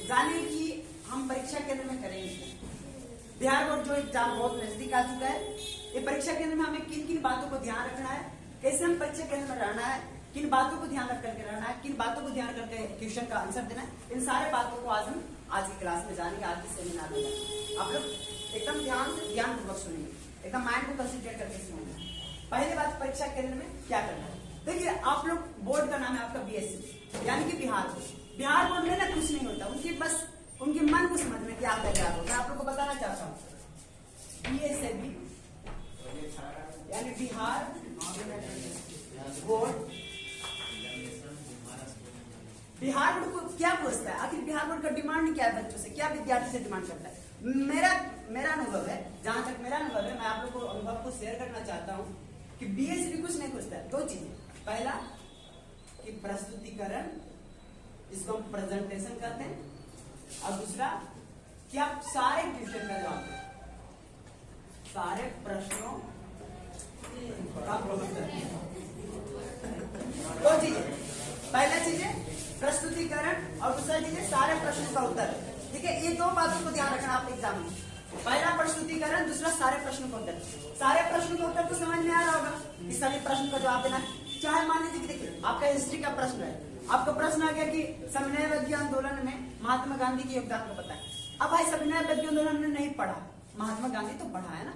जाने कि हम परीक्षा केंद्र में करेंगे। बिहार बोर्ड जो एग्जाम बहुत नजदीक आ चुका है, ये परीक्षा केंद्र में हमें किन किन बातों को ध्यान रखना है, कैसे हम परीक्षा केंद्र में रहना है, किन बातों को ध्यान रख करके रहना है, किन बातों को ध्यान करके क्वेश्चन का आंसर देना है, इन सारे बातों को आज हम आज की क्लास में जानेंगे, आज के सेमिनार में। आप लोग एकदम ध्यान से ध्यानपूर्वक सुनिए, एकदम माइंड को कंसंट्रेट करके सुनिए। पहली बात, परीक्षा केंद्र में क्या करना है। देखिए, आप लोग बोर्ड का नाम है आपका बीएससी यानी कि बिहार बोर्ड। बिहार बोर्ड में ना कुछ नहीं होता, उनकी बस उनके मन को समझ में क्या तैयार होता है। आप लोग को बताना चाहता हूँ, बीएससी यानी बिहार बोर्ड। बिहार बोर्ड को क्या पूछता है, आखिर बिहार बोर्ड का डिमांड क्या है, बच्चों से क्या विद्यार्थी से डिमांड करता है। मेरा अनुभव है, जहां तक मेरा अनुभव है, मैं आप लोग को अनुभव को शेयर करना चाहता हूँ कि बीएससी भी कुछ नहीं पूछता है। दो चीजें, पहला कि प्रस्तुतिकरण, इसको हम प्रेजेंटेशन कहते हैं, और दूसरा कि आप सारे क्वेश्चन का जवाब दें, सारे प्रश्नों का उत्तर। दो चीजें, पहला चीज है प्रस्तुतिकरण और दूसरा चीज है सारे प्रश्नों का उत्तर। ठीक है, ये दो बातों को ध्यान रखना आप एग्जाम में। पहला प्रस्तुतिकरण, दूसरा सारे प्रश्नों का उत्तर। सारे प्रश्नों का उत्तर तो समझ में आ रहा होगा, इस सभी प्रश्न का जवाब देना है। चाहे मान लीजिए कि देखिए आपका हिस्ट्री का प्रश्न है, आपका प्रश्न आ गया कि सविनय आंदोलन में महात्मा गांधी के योगदान को बताएं। अब भाई सविनय आंदोलन में नहीं पढ़ा, महात्मा गांधी तो पढ़ा है ना,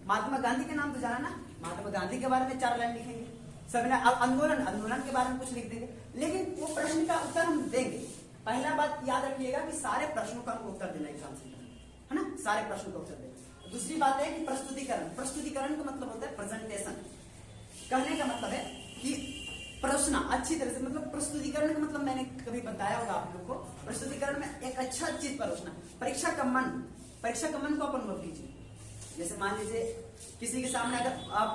महात्मा गांधी के नाम तो जाना ना, महात्मा गांधी के बारे में 4 लाइन लिखेंगे, सविनय आंदोलन के बारे में कुछ लिख देंगे, लेकिन वो प्रश्न का उत्तर हम देंगे। पहला बात याद रखिएगा कि सारे प्रश्नों का हमको उत्तर देना एग्जाम से, है ना, सारे प्रश्नों का उत्तर देना। दूसरी बात है कि प्रस्तुतिकरण। प्रस्तुतिकरण का मतलब होता है प्रेजेंटेशन। कहने का मतलब है कि प्रश्न अच्छी तरह से, मतलब प्रस्तुतिकरण का मतलब मैंने कभी बताया होगा आप लोग को, प्रस्तुतिकरण में एक अच्छा चीज परोसना। परीक्षा का मन को आप अनुभव कीजिए। जैसे मान लीजिए किसी के सामने अगर आप,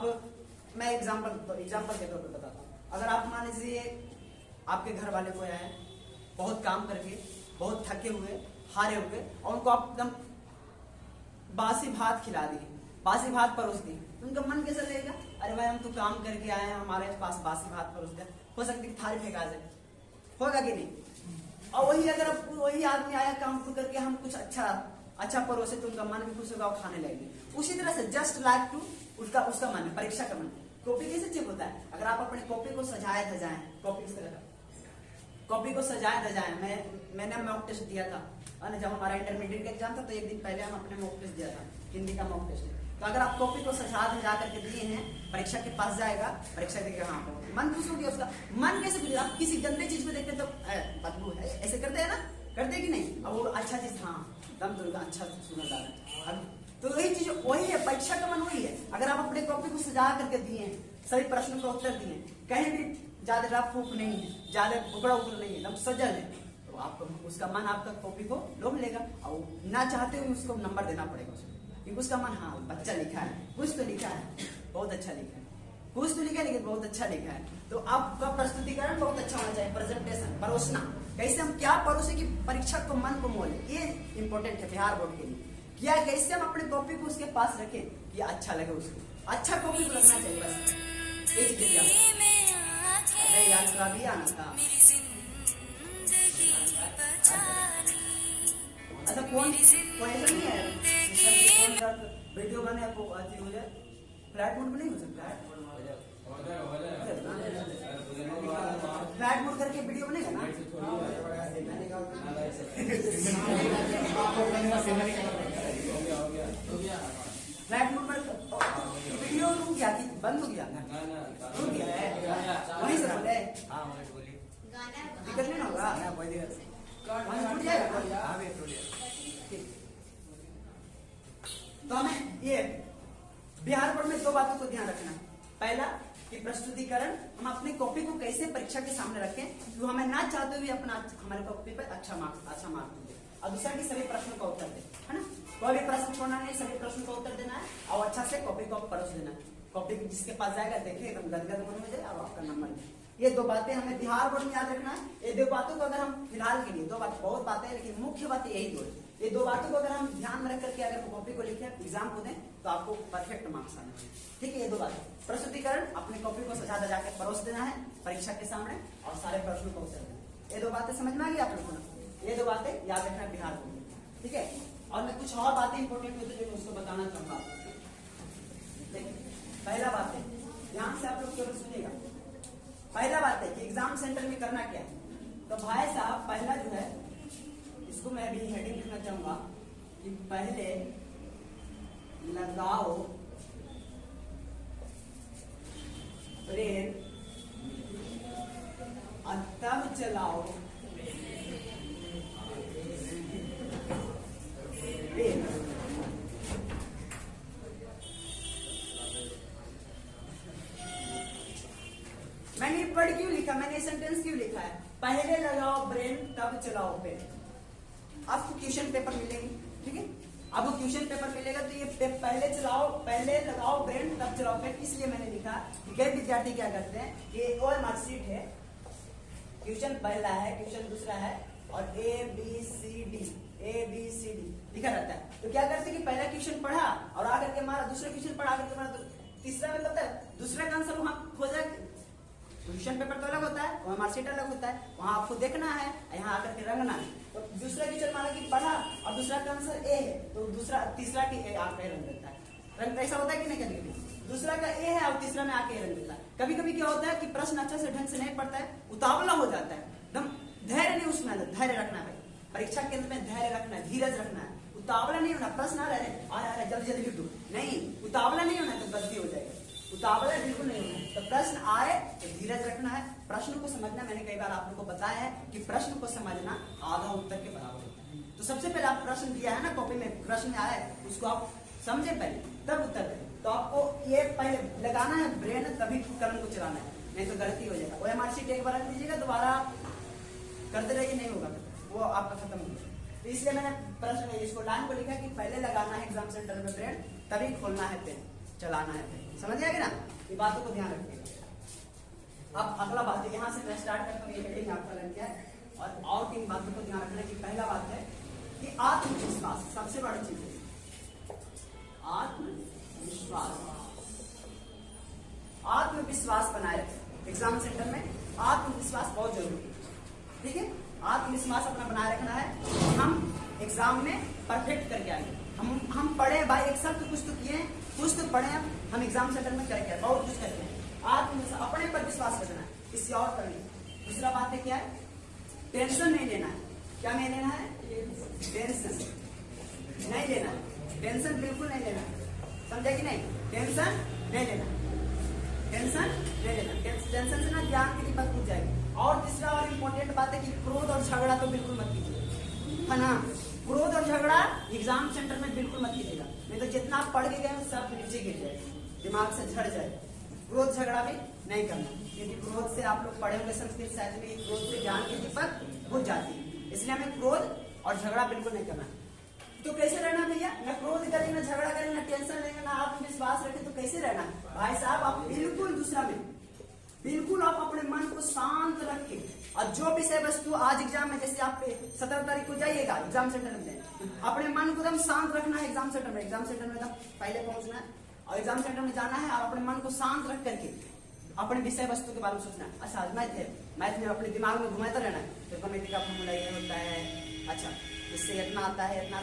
मैं एग्जाम्पल के तौर पर बताता हूँ, अगर आप मान लीजिए आपके घर वाले को आए, बहुत काम करके बहुत थके हुए, हारे हुए, और उनको आप एकदम बासी भात खिला दिए, बासी भात परोस दिए, तो उनका मन कैसा रहेगा, अरे भाई हम तो काम करके आए हैं, हमारे पास बासी भात परोस दिया, हो सकता है थाली फेंका जाए, होगा कि नहीं। और वही अगर वही आदमी आया काम करके हम कुछ अच्छा परोसे, तो उनका मन भी खुश होगा और खाने लगेंगे। उसी तरह से जस्ट लाइक टू उसका मन, परीक्षा का मन। कॉपी कैसे चेक होता है, अगर आप अपने कॉपी को सजाए धजाएं, कॉपी किस तरह, कॉपी को सजाए धजाएं। मैंने मॉक टेस्ट दिया था, जब हमारा इंटरमीडिएट का एग्जाम था, तो एक दिन पहले हम अपने मॉक टेस्ट दिया था, हिंदी का मॉक टेस्ट। तो अगर आप कॉपी को सजा धजा करके दिए हैं, परीक्षा के पास जाएगा, परीक्षा देखेगा, हाँ मन खुश हो गया उसका। मन कैसे खुश, आप किसी गंदे चीज को देखते तो बदबू है, ऐसे करते हैं ना, करते कि नहीं। अब वो अच्छा चीज, हाँ दम दुर्गा अच्छा सुंदर लगा, तो वही चीज वही है, परीक्षा का मन वही है। अगर आप अपने कॉपी को सजा करके दिए, सभी प्रश्नों का उत्तर दिए, कहीं भी ज्यादा रफ फूक नहीं है, ज्यादा उकड़ा उकड़ नहीं है, एकदम सजल है, तो आपको उसका मन आपका कॉपी को लोभ लेगा, और ना चाहते हुए उसको नंबर देना पड़ेगा उसको, क्योंकि उसका मन, हाँ बच्चा लिखा है, कुछ तो लिखा है, बहुत अच्छा लिखा है, कुछ तो लिखा है लेकिन बहुत अच्छा लिखा है। तो आपका प्रस्तुतिकरण बहुत अच्छा होना चाहिए, प्रेजेंटेशन, परोसना, कैसे हम क्या परोसे कि परीक्षा को मन को मोले, ये इंपॉर्टेंट है बिहार बोर्ड के लिए। क्या कैसे हम अपने कॉपी को उसके पास रखें कि अच्छा लगे उसको, अच्छा कॉपी को रखना चाहिए, बस एक चीज। अरे यार थोड़ा भी आना था। अच्छा कौन ऐसा नहीं है वीडियो बने आपको आती हो जाए, फ्लैट मोड में नहीं हो सकता है, फ्लैट मोड करके वीडियो बनेगा ना। फ्लैट मोड पर वीडियो रुक गया कि बंद हो गया, रुक गया है, वहीं से बोले दिक्कत नहीं होगा, टूट जाएगा। तो हमें ये बिहार बोर्ड में दो बातों को ध्यान रखना। पहला कि प्रस्तुतिकरण, हम अपनी कॉपी को कैसे परीक्षा के सामने रखें तो हमें ना चाहते हुए अपना हमारे कॉपी पर अच्छा मार्क्स दें, और दूसरा कि सभी प्रश्नों का उत्तर दें, है ना, कोई भी प्रश्न छोड़ना नहीं, सभी प्रश्नों का उत्तर देना है, और अच्छा से कॉपी को परोस देना है। कॉपी जिसके पास जाएगा देखे एकदम गदगद हो जाए और आपका नंबर दे। ये दो बातें हमें बिहार बोर्ड में याद रखना है। ये दो बातों को अगर हम फिलहाल के लिए, दो बात, बहुत बातें हैं लेकिन मुख्य बात यही दो है। ये दो बातों को अगर हम ध्यान में रख करके अगर कॉपी को लिखे एग्जाम को दें तो आपको परफेक्ट मार्क्स आने हैं। ठीक है, ये दो बातें, प्रस्तुतिकरण, अपनी कॉपी को सजा दजा के परोस देना है परीक्षा के सामने, और सारे प्रश्नों का उत्तर देना। ये दो बातें समझ में आ गई आप लोगों को? ये दो बातें याद रखना बिहार बोर्ड में, ठीक है। और मैं कुछ और बातें इंपॉर्टेंट होती है जो उसको बताना चाहूंगा आपको। देखिए पहला बात है, ध्यान से आप लोग केवल सुनिएगा। पहला बात है कि एग्जाम सेंटर में करना क्या है। तो भाई साहब पहला जो है, इसको मैं अभी हेडिंग लिखना चाहूंगा कि पहले लगाओ ब्रेन और तब चलाओ पेन। मैंने वर्ड क्यों लिखा, मैंने सेंटेंस क्यों लिखा है, पहले लगाओ ब्रेन तब चलाओ पेन। आपको क्वेश्चन पेपर मिलेंगे, ठीक है, आपको क्वेश्चन पेपर मिलेगा तो ये पहले लगाओ ब्रेन तब चलाओ पेन। इसलिए मैंने लिखा कि कई विद्यार्थी क्या करते हैं कि और मार्कशीट है, क्वेश्चन पहला है, क्वेश्चन दूसरा है और ए बी सी डी लिखा रहता है। तो क्या करते हैं कि पहला क्वेश्चन पढ़ा और आकर के मारा, दूसरा क्वेश्चन पढ़ा करके मारा, तो तीसरा में पता है दूसरा का आंसर वहां खोजा। क्वेश्चन पेपर तो अलग होता है, वहाँ मार्कशीट अलग होता है, वहां आपको देखना है, यहाँ आकर के रंगना है। तो दूसरा क्वेश्चन माना कि पढ़ा और दूसरा का आंसर ए है, तो तीसरा की ए आकर रंग देता है। रंग ऐसा होता है कि नहीं, कभी दूसरा का ए है और तीसरा में आके रंग देता है। कभी कभी क्या होता है कि प्रश्न अच्छा से ढंग से नहीं पढ़ता है, उतावला हो जाता है, एकदम धैर्य नहीं, उसमें धैर्य रखना है। परीक्षा केंद्र में धैर्य रखना है, धीरज रखना है, उतावला नहीं होना। प्रश्न आ रहा है जल्दी जल्दी लिख दो, नहीं, उतावला नहीं होना तो गलती हो जाएगी। उतावला बिल्कुल नहीं होना है। तो प्रश्न आए तो धीरज रखना है, प्रश्न को समझना। मैंने कई बार आप लोगों को बताया है कि प्रश्न को समझना आधा उत्तर के बराबर होता है। तो सबसे पहले आप प्रश्न दिया है ना कॉपी में, प्रश्न आया है उसको आप समझे पहले, तब उत्तर दें। तो आपको ये पहले लगाना है ब्रेन, तभी कलम को चलाना है, नहीं तो गलती हो जाएगा। वो मार्कशीट एक बार रख दीजिएगा, दोबारा करते रहिए, नहीं होगा, वो आपका खत्म हो गया। तो इसलिए मैंने प्रश्न इसको लाइन को लिखा कि पहले लगाना है एग्जाम सेंटर में ब्रेन, तभी खोलना है पेन, चलाना है पेन। समझ गया ना, ये बातों को ध्यान रखिएगा। अब अगला बात है, यहाँ से मैं स्टार्ट करता हूँ, ये हेडिंग आपका लग गया है। और तीन बातों को ध्यान रखना कि पहला बात है कि आत्मविश्वास सबसे बड़ी चीज है। आत्मविश्वास बनाए रखें एग्जाम सेंटर में, आत्मविश्वास बहुत जरूरी है, ठीक है। आत्मविश्वास अपना बनाए रखना है, हम एग्जाम में परफेक्ट करके आएंगे। हम पढ़े भाई, एक शब्द कुछ तो किए, कुछ तो पढ़े, हम एग्जाम सेंटर में करके बहुत कुछ करते हैं। आत्मविश्वास, अपने पर विश्वास रखना है, किसी और पर नहीं। दूसरा बात है क्या है, टेंशन नहीं लेना है। क्या नहीं लेना है, टेंशन नहीं लेना है, टेंशन बिल्कुल नहीं लेना है, समझे कि नहीं, टेंशन नहीं लेना, टेंशन नहीं लेना, टेंशन से ना ज्ञान की दीपक टूट जाएगी। और तीसरा और इम्पोर्टेंट बात है कि क्रोध और झगड़ा तो बिल्कुल मत कीजिए, है ना। क्रोध और झगड़ा एग्जाम सेंटर में बिल्कुल मत कीजिएगा, नहीं तो जितना आप पढ़ के गए सब नीचे गिर जाए, दिमाग से झड़ जाए। क्रोध झगड़ा भी नहीं करना, क्योंकि क्रोध से आप लोग पढ़े होंगे संस्कृत साहित्य में, क्रोध से ज्ञान की दीपक बुझ जाती है, इसलिए हमें क्रोध और झगड़ा बिल्कुल नहीं करना। तो कैसे रहना भैया, न क्रोध करें, न झगड़ा करें, न टेंशन लेंगे, न आत्मविश्वास रखें, तो कैसे रहना भाई साहब। आप बिल्कुल दूसरा में बिल्कुल आप अपने मन को शांत रख के, और जो विषय वस्तु आज एग्जाम में, जैसे आप 17 तारीख को जाइएगा एग्जाम सेंटर में, अपने मन को एकदम शांत रखना है। एग्जाम सेंटर में एकदम पहले पहुंचना है और एग्जाम सेंटर में जाना है, और अपने मन को शांत रख करके अपने विषय वस्तु के बारे में सोचना है। अच्छा मैथ में अपने दिमाग में घुमाता रहना है, त्रिकोणमिति का फॉर्मूला ये होता है, अच्छा इससे इतना आता है ना,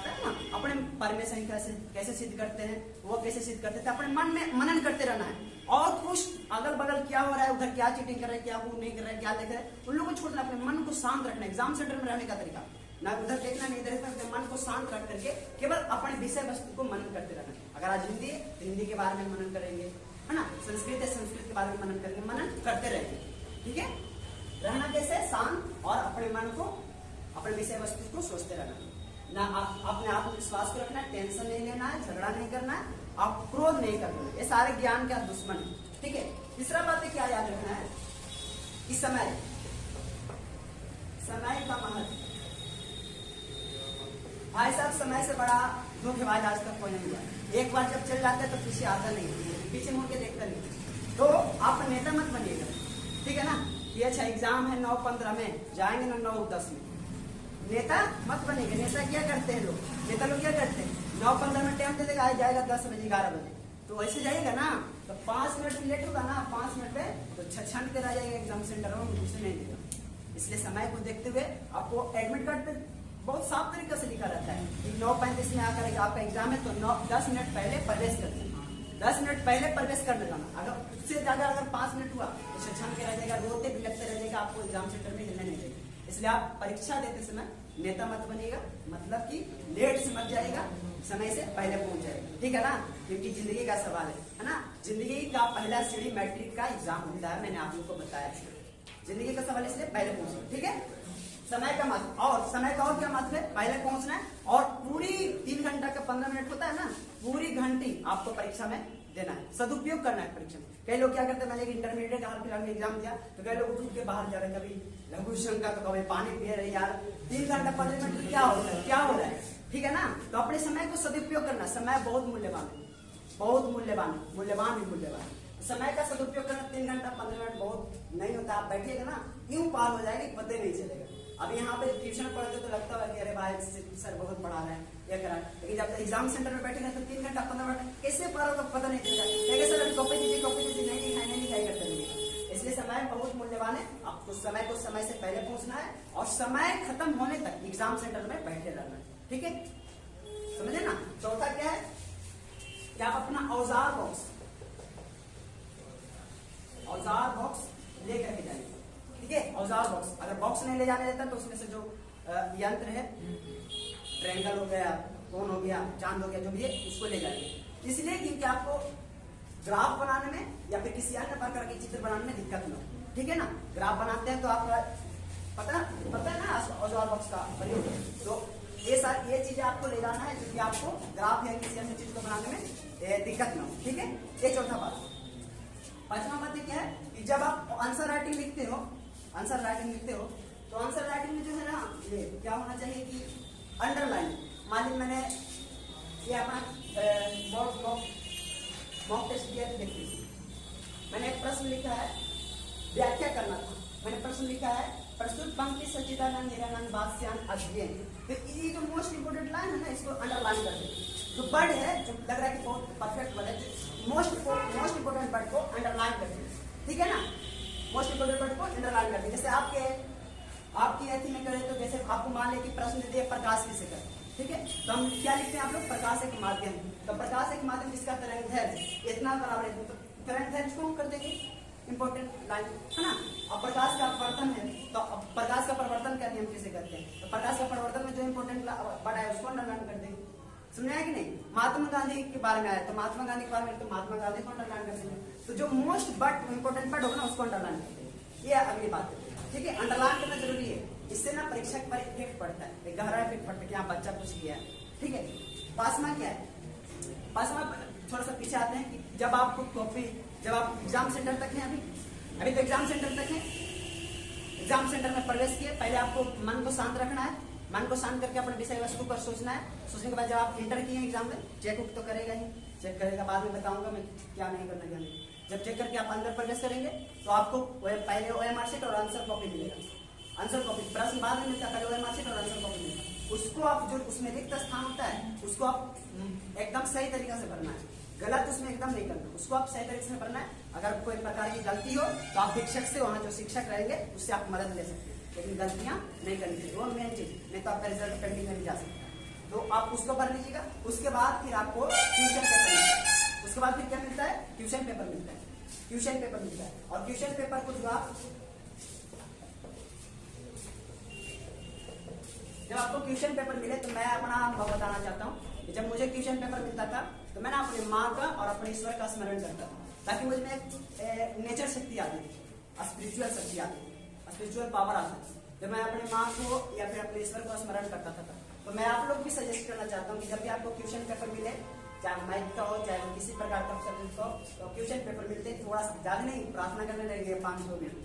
अपने परमेशन कैसे सिद्ध करते हैं, वो कैसे सिद्ध करते थे, अपने मन में मनन करते रहना है। और कुछ अगल बगल क्या हो रहा है, उधर क्या चीटिंग कर रहे हैं, क्या वो नहीं कर रहे हैं, क्या देख रहे हैं, उन लोगों को छोड़ना, अपने मन को शांत रखना। एग्जाम सेंटर में रहने का तरीका ना उधर देखना, नहीं देखना, अपने मन को शांत रख करके केवल अपने विषय वस्तु को मनन करते रहना। अगर आज हिंदी है तो हिंदी के बारे में मनन करेंगे, है ना, संस्कृत है संस्कृत के बारे में मनन करेंगे, मनन करते रहेंगे, ठीक है। रहना कैसे, शांत, और अपने मन को, अपने विषय वस्तु को सोचते रहना ना। अपने आत्मविश्वास को रखना, टेंशन नहीं लेना है, झगड़ा नहीं करना है, आप क्रोध नहीं करना है, ये सारे ज्ञान का दुश्मन है, ठीक है। तीसरा बात है क्या याद रखना है कि समय का महत्व। भाई साहब समय से बड़ा धोखेबाज आज तक कोई नहीं हुआ। एक बार जब चल जाता है तो पीछे आता नहीं, पीछे मुड़ के देखता नहीं। तो आप नेता मत बनिएगा, ठीक है ना। ये अच्छा एग्जाम है 9:15 में, जाएंगे ना 9:10 में, नेता मत बनेंगे। नेता क्या करते हैं लोग, नेता लोग क्या करते हैं, 9:15 में टाइम दे देगा, जाएगा 10 बजे 11 बजे, तो वैसे जाएगा ना, तो 5 मिनट लेट होगा ना, 5 मिनट पे तो छन के रह जाएगा एग्जाम सेंटर में, कुछ नहीं देगा। इसलिए समय को देखते हुए आपको एडमिट कार्ड पे बहुत साफ तरीके से लिखा रहता है कि 9:35 में आकर आपका एग्जाम है तो 10 मिनट पहले प्रवेश कर देना, 10 मिनट पहले प्रवेश कर देना। अगर उससे ज्यादा अगर 5 मिनट हुआ तो छन के रह जाएगा, रोते भी लगते रह जाएगा, आपको एग्जाम सेंटर में हिलने नहीं देगा। इसलिए आप परीक्षा देते समय नेता मत बनिएगा, मतलब कि लेट से मत जाएगा, समय से पहले पहुंच जाएगा, ठीक है ना, क्योंकि जिंदगी का सवाल है ना। जिंदगी का पहला सीढ़ी मैट्रिक का एग्जाम होता है, मैंने आप लोग को बताया। जिंदगी का सवाल इसलिए पहले पहुंचो, ठीक है। समय का महत्व, और समय का और क्या महत्व है, पहले पहुंचना है और पूरी 3 घंटा का 15 मिनट होता है ना, पूरी घंटी आपको परीक्षा में देना है, सदुपयोग करना है परीक्षा में। कई लोग क्या करते हैं, मैंने इंटरमीडिएट का हाल फिलहाल में एग्जाम दिया तो कई लोग उठ के बाहर जा रहे हैं, कभी लघु शंका तो कभी पानी पी रहे, यार 3 घंटा 15 मिनट क्या हो रहा है, क्या हो रहा है, ठीक है ना। तो अपने समय को सदुपयोग करना, समय बहुत मूल्यवान है, बहुत मूल्यवान है, मूल्यवान भी मूल्यवान है। समय का सदुपयोग करना, 3 घंटा 15 मिनट बहुत नहीं होता, आप बैठिएगा ना यूं पार हो जाएगा, पता नहीं चलेगा। अब यहाँ पे ट्यूशन पढ़ते तो लगता है कि अरे भाई सर बहुत पढ़ा रहे हैं, ये करा, लेकिन जब एग्जाम सेंटर में बैठेगा तो 3 घंटा 15 मिनट कैसे पार होगा पता नहीं चलेगा। लेकिन सर अभी कॉपी दीजिए नहीं लिखाई करते नहीं। इसलिए समय बहुत मूल्यवान है, आपको समय को समय से पहले पहुंचना है और समय खत्म होने तक एग्जाम सेंटर में बैठे रहना है, ठीक है, समझे ना। चौथा क्या है कि आप अपना औजार बॉक्स लेकर के जाएंगे, ठीक है। औजार बॉक्स, अगर बॉक्स नहीं ले जाने देता तो उसमें से जो यंत्र है, ट्रायंगल हो गया, कोन हो गया, चांद हो गया, जो भी है उसको ले जाएंगे। इसलिए क्योंकि आपको ग्राफ बनाने में या फिर किसी अन्य प्रकार के चित्र बनाने में दिक्कत न हो, ठीक है ना। ग्राफ बनाते हैं तो आप पता है ना औजार बॉक्स का प्रयोग, तो ये चीजें आपको ले जाना है क्योंकि आपको ग्राफ या किसी अन्य चीज को बनाने में दिक्कत न हो, ठीक है। ये चौथा बात। पांचवा बात क्या है कि जब आप आंसर राइटिंग लिखते हो तो आंसर राइटिंग में जो है ना, ये क्या होना चाहिए कि अंडरलाइन, मान ली मैंने ये अपना मॉक टेस्ट दिया, देखिए मैंने एक प्रश्न लिखा है, व्याख्या करना था, मैंने प्रश्न लिखा है प्रस्तुत पंक्ति सच्चिदानंद निरानंद बादशाह अध्ययन, तो ये जो मोस्ट इंपोर्टेंट लाइन है ना इसको अंडरलाइन कर दें। जो वर्ड है जो लग रहा है कि बहुत परफेक्ट वर्ड है, मोस्ट इंपोर्टेंट वर्ड को अंडरलाइन कर दें, ठीक है ना। मोस्ट इंपोर्टेंट वर्ड को अंडरलाइन कर दें। जैसे आपकी एथी में करें तो जैसे आपको मान ले कि प्रश्न दे प्रकाश किसे कर, ठीक है, तो हम क्या लिखते हैं आप लोग, प्रकाश एक माध्यम, तो प्रकाश एक माध्यम जिसका तरंग दैर्घ्य इतना बराबर है, तो तरंग दैर्घ्य को हम कर देंगे इंपॉर्टेंट लाइन, है ना। अब प्रकाश का अपवर्तन है तो अब प्रकाश का परिवर्तन का नियम कैसे करते हैं, तो प्रकाश का परिवर्तन में जो इंपॉर्टेंट वर्ड है उसको अंडरलाइन कर देंगे, समझ आया कि नहीं। महात्मा गांधी के बारे में आया तो महात्मा गांधी के बारे में तो महात्मा गांधी को अंडरलाइन कर देंगे, तो जो मोस्ट बट इंपॉर्टेंट वर्ड होगा ना उसको अंडरलाइन कर देंगे, ये अगली बात है, ठीक है। अंडरलाइन करना जरूरी है, इससे ना परीक्षा पर इफेक्ट पड़ता है, गहरा इफेक्ट पड़ता है कि हाँ बच्चा कुछ किया है, ठीक है। पासमा क्या है, पासमा थोड़ा सा पीछे आते हैं कि जब आप एग्जाम सेंटर तक हैं, अभी तो एग्जाम सेंटर तक है, एग्जाम सेंटर में प्रवेश किए, पहले आपको मन को शांत रखना है, मन को शांत करके अपने विषय वस्तु पर सोचना है। सोचने के बाद जब आप इंटर किए एग्जाम में, चेक उक तो करेगा ही, चेक करेगा, बाद में बताऊंगा मैं क्या नहीं करना क्या नहीं। जब चेक करके आप अंदर प्रवेश करेंगे तो आपको पहले OMR शीट और आंसर कॉपी मिलेगा, आंसर कॉपी, प्रश्न बाद में मिलता है, पहले OMR शीट और आंसर कॉपी मिलेगा। उसको आप जो उसमें रिक्त स्थान होता है उसको आप एकदम सही तरीके से भरना है, गलत उसमें एकदम नहीं करना, उसको आप सही तरीके से भरना है। अगर कोई प्रकार की गलती हो तो आप शिक्षक से, वहाँ जो शिक्षक रहेंगे उससे आप मदद ले सकते हैं, लेकिन गलतियां नहीं करनी चाहिए, वो मेन चीज, नहीं तो आपका रिजल्ट पेंडिंग नहीं जा सकता। तो आप उसको भर लीजिएगा, उसके बाद फिर आपको ट्यूशन पेपर मिलता है, उसके बाद फिर क्या मिलता है, ट्यूशन पेपर मिलता है, ट्यूशन पेपर मिलता है। और ट्यूशन पेपर को जब आपको ट्यूशन पेपर मिले तो मैं अपना अनुभव बताना चाहता हूँ कि जब मुझे ट्यूशन पेपर मिलता था तो मैं ना अपनी माँ का और अपने ईश्वर का स्मरण करता था, ताकि मुझ में नेचर शक्ति आती थी, स्पिरिचुअल शक्ति आती थी, स्पिरिचुअल पावर आती थी। जब मैं अपने माँ को या फिर अपने ईश्वर को स्मरण करता था तो मैं आप लोग भी सजेस्ट करना चाहता हूँ कि जब भी आपको ट्यूशन पेपर मिले, चाहे मैथ का हो चाहे किसी प्रकार का सब्जेक्ट हो, तो ट्यूशन पेपर मिलते थोड़ा सा ज्यादा नहीं, प्रार्थना करने लगेंगे 500 मिनट,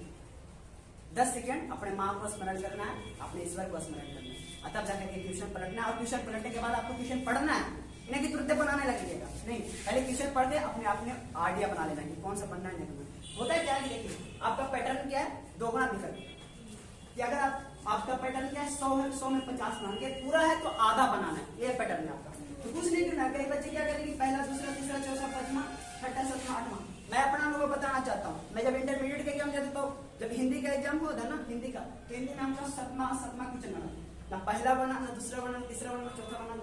10 सेकेंड अपने माँ को स्मरण करना है, अपने ईश्वर को स्मरण करना है, तब जाकर के ट्यूशन पलटना है। और ट्यूशन पलटने के बाद आपको ट्यूशन पढ़ना है, इन्हें कि तुरंत बनाने लगेगा नहीं, पहले ट्यूशन पढ़ के अपने आपने आइडिया बना लेना कि कौन सा पढ़ना है नहीं पढ़ना। होता है क्या है, देखिए आपका पैटर्न क्या है, दोगुना विकल्प, कि अगर आपका पैटर्न क्या है 100 में 50 बनाना, पूरा है तो आधा बनाना है, ये पैटर्न है आपका। तो कुछ नहीं करना, कई बच्चे क्या करेंगे पहला दूसरा तीसरा चौथा पांचवा छठा सातवां आठवां। मैं अपना अनुभव बताना चाहता हूँ, मैं जब इंटरमीडिएट के एग्जाम देता तो जब हिंदी का एग्जाम होता है ना, हिंदी का, तो हिंदी में हमको सतमा क्वेश्चन बना, ना पहला बना, ना दूसरा बना, तीसरा बना, चौथा बना,